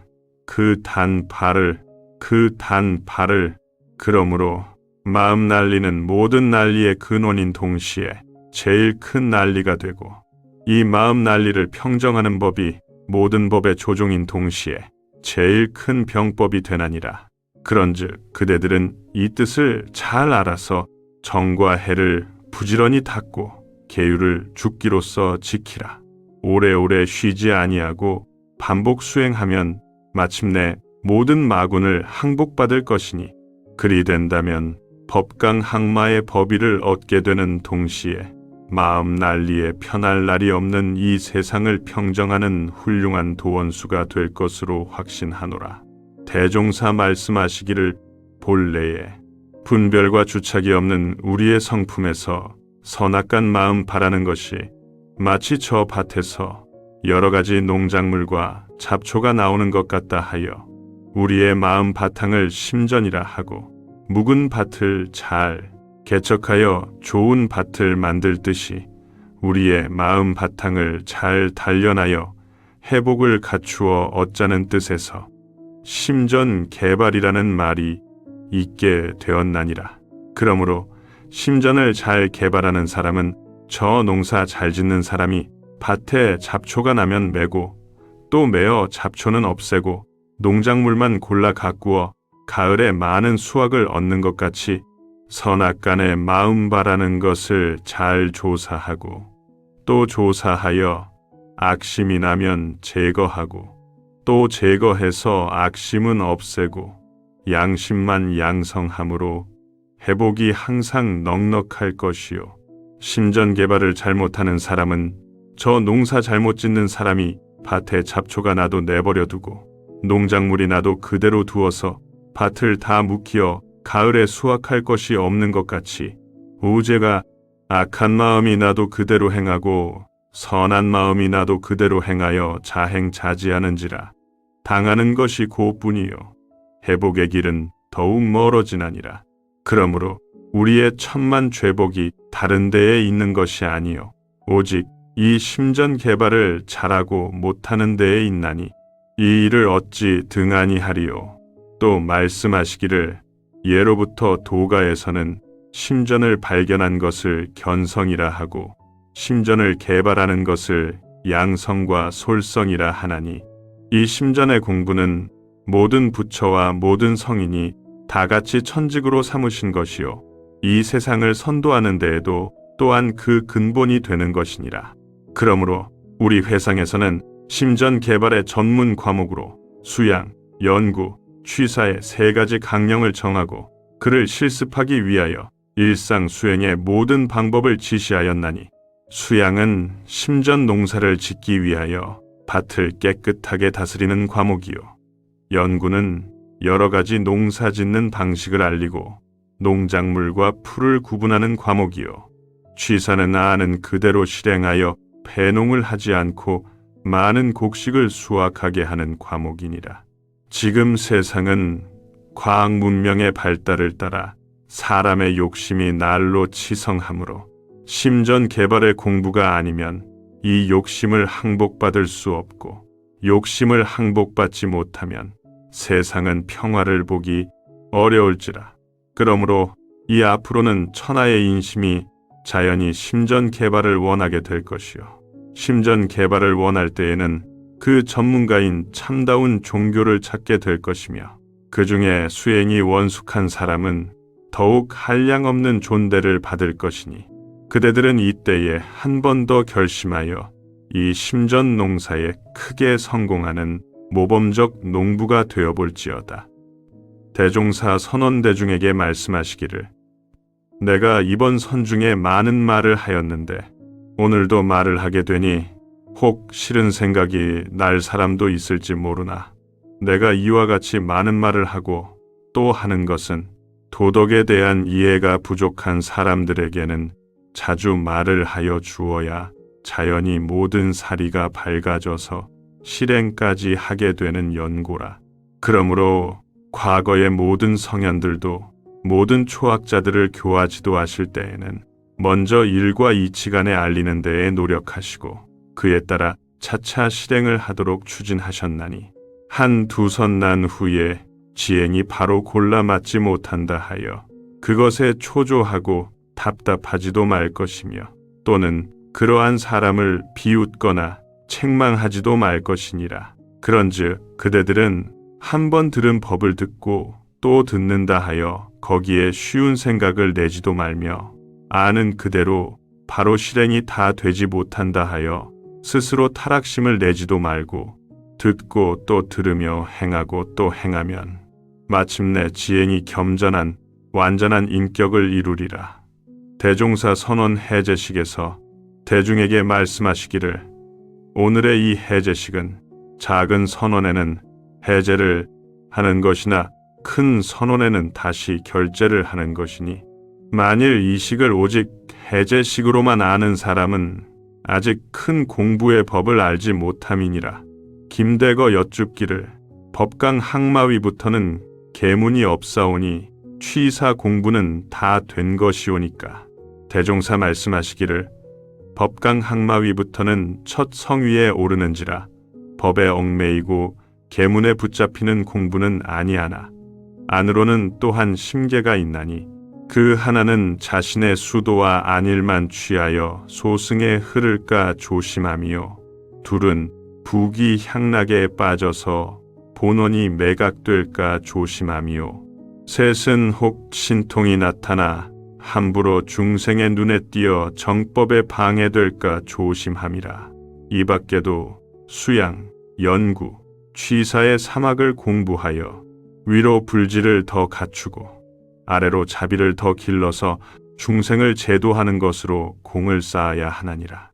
S1: 그 단발을 그 단발을 그러므로 마음 난리는 모든 난리의 근원인 동시에 제일 큰 난리가 되고 이 마음 난리를 평정하는 법이 모든 법의 조종인 동시에 제일 큰 병법이 되나니라. 그런즉 그대들은 이 뜻을 잘 알아서 정과 해를 부지런히 닦고 계율을 죽기로써 지키라. 오래오래 쉬지 아니하고 반복 수행하면 마침내 모든 마군을 항복받을 것이니 그리 된다면 법강 항마의 법위를 얻게 되는 동시에 마음 난리에 편할 날이 없는 이 세상을 평정하는 훌륭한 도원수가 될 것으로 확신하노라. 대종사 말씀하시기를 본래에 분별과 주착이 없는 우리의 성품에서 선악간 마음 바라는 것이 마치 저 밭에서 여러 가지 농작물과 잡초가 나오는 것 같다 하여 우리의 마음 바탕을 심전이라 하고 묵은 밭을 잘 개척하여 좋은 밭을 만들 듯이 우리의 마음 바탕을 잘 단련하여 회복을 갖추어 얻자는 뜻에서 심전 개발이라는 말이 있게 되었나니라. 그러므로 심전을 잘 개발하는 사람은 저 농사 잘 짓는 사람이 밭에 잡초가 나면 메고 또 메어 잡초는 없애고 농작물만 골라 가꾸어 가을에 많은 수확을 얻는 것 같이 선악간의 마음 바라는 것을 잘 조사하고 또 조사하여 악심이 나면 제거하고 또 제거해서 악심은 없애고 양심만 양성함으로 회복이 항상 넉넉할 것이요. 심전 개발을 잘못하는 사람은 저 농사 잘못 짓는 사람이 밭에 잡초가 나도 내버려 두고 농작물이 나도 그대로 두어서 밭을 다 묵히어 가을에 수확할 것이 없는 것 같이 우제가 악한 마음이 나도 그대로 행하고 선한 마음이 나도 그대로 행하여 자행자지하는지라 당하는 것이 그뿐이요 회복의 길은 더욱 멀어지나니라. 그러므로 우리의 천만 죄복이 다른 데에 있는 것이 아니요 오직 이 심전 개발을 잘하고 못하는 데에 있나니 이 일을 어찌 등한히 하리요. 또 말씀하시기를 예로부터 도가에서는 심전을 발견한 것을 견성이라 하고 심전을 개발하는 것을 양성과 솔성이라 하나니 이 심전의 공부는 모든 부처와 모든 성인이 다 같이 천직으로 삼으신 것이요 이 세상을 선도하는 데에도 또한 그 근본이 되는 것이니라. 그러므로 우리 회상에서는 심전 개발의 전문 과목으로 수양, 연구, 취사의 세 가지 강령을 정하고 그를 실습하기 위하여 일상 수행의 모든 방법을 지시하였나니, 수양은 심전 농사를 짓기 위하여 밭을 깨끗하게 다스리는 과목이요, 연구는 여러 가지 농사 짓는 방식을 알리고 농작물과 풀을 구분하는 과목이요, 취사는 아는 그대로 실행하여 배농을 하지 않고 많은 곡식을 수확하게 하는 과목이니라. 지금 세상은 과학 문명의 발달을 따라 사람의 욕심이 날로 치성하므로 심전 개발의 공부가 아니면 이 욕심을 항복받을 수 없고, 욕심을 항복받지 못하면 세상은 평화를 보기 어려울지라. 그러므로 이 앞으로는 천하의 인심이 자연히 심전 개발을 원하게 될 것이요, 심전 개발을 원할 때에는 그 전문가인 참다운 종교를 찾게 될 것이며, 그 중에 수행이 원숙한 사람은 더욱 한량없는 존대를 받을 것이니, 그대들은 이때에 한 번 더 결심하여 이 심전 농사에 크게 성공하는 모범적 농부가 되어볼지어다. 대종사 선원대중에게 말씀하시기를, 내가 이번 선중에 많은 말을 하였는데 오늘도 말을 하게 되니 혹 싫은 생각이 날 사람도 있을지 모르나, 내가 이와 같이 많은 말을 하고 또 하는 것은 도덕에 대한 이해가 부족한 사람들에게는 자주 말을 하여 주어야 자연히 모든 사리가 밝아져서 실행까지 하게 되는 연고라. 그러므로 과거의 모든 성현들도 모든 초학자들을 교화 지도하실 때에는 먼저 일과 이치간에 알리는 데에 노력하시고 그에 따라 차차 실행을 하도록 추진하셨나니, 한두 선 난 후에 지행이 바로 골라 맞지 못한다 하여 그것에 초조하고 답답하지도 말 것이며, 또는 그러한 사람을 비웃거나 책망하지도 말 것이니라. 그런즉 그대들은 한 번 들은 법을 듣고 또 듣는다 하여 거기에 쉬운 생각을 내지도 말며, 아는 그대로 바로 실행이 다 되지 못한다 하여 스스로 타락심을 내지도 말고, 듣고 또 들으며 행하고 또 행하면 마침내 지행이 겸전한 완전한 인격을 이루리라. 대종사 선원 해제식에서 대중에게 말씀하시기를, 오늘의 이 해제식은 작은 선원에는 해제를 하는 것이나 큰 선원에는 다시 결제를 하는 것이니, 만일 이 식을 오직 해제식으로만 아는 사람은 아직 큰 공부의 법을 알지 못함이니라. 김대거 여쭙기를, 법강 항마위부터는 계문이 없사오니 취사 공부는 다 된 것이오니까. 대종사 말씀하시기를, 법강 항마위부터는 첫 성위에 오르는지라 법에 얽매이고 계문에 붙잡히는 공부는 아니하나, 안으로는 또한 심계가 있나니, 그 하나는 자신의 수도와 안일만 취하여 소승에 흐를까 조심함이요, 둘은 부귀 향락에 빠져서 본원이 매각될까 조심함이요, 셋은 혹 신통이 나타나 함부로 중생의 눈에 띄어 정법에 방해될까 조심함이라. 이 밖에도 수양, 연구, 취사의 사막을 공부하여 위로 불지를 더 갖추고 아래로 자비를 더 길러서 중생을 제도하는 것으로 공을 쌓아야 하나니라.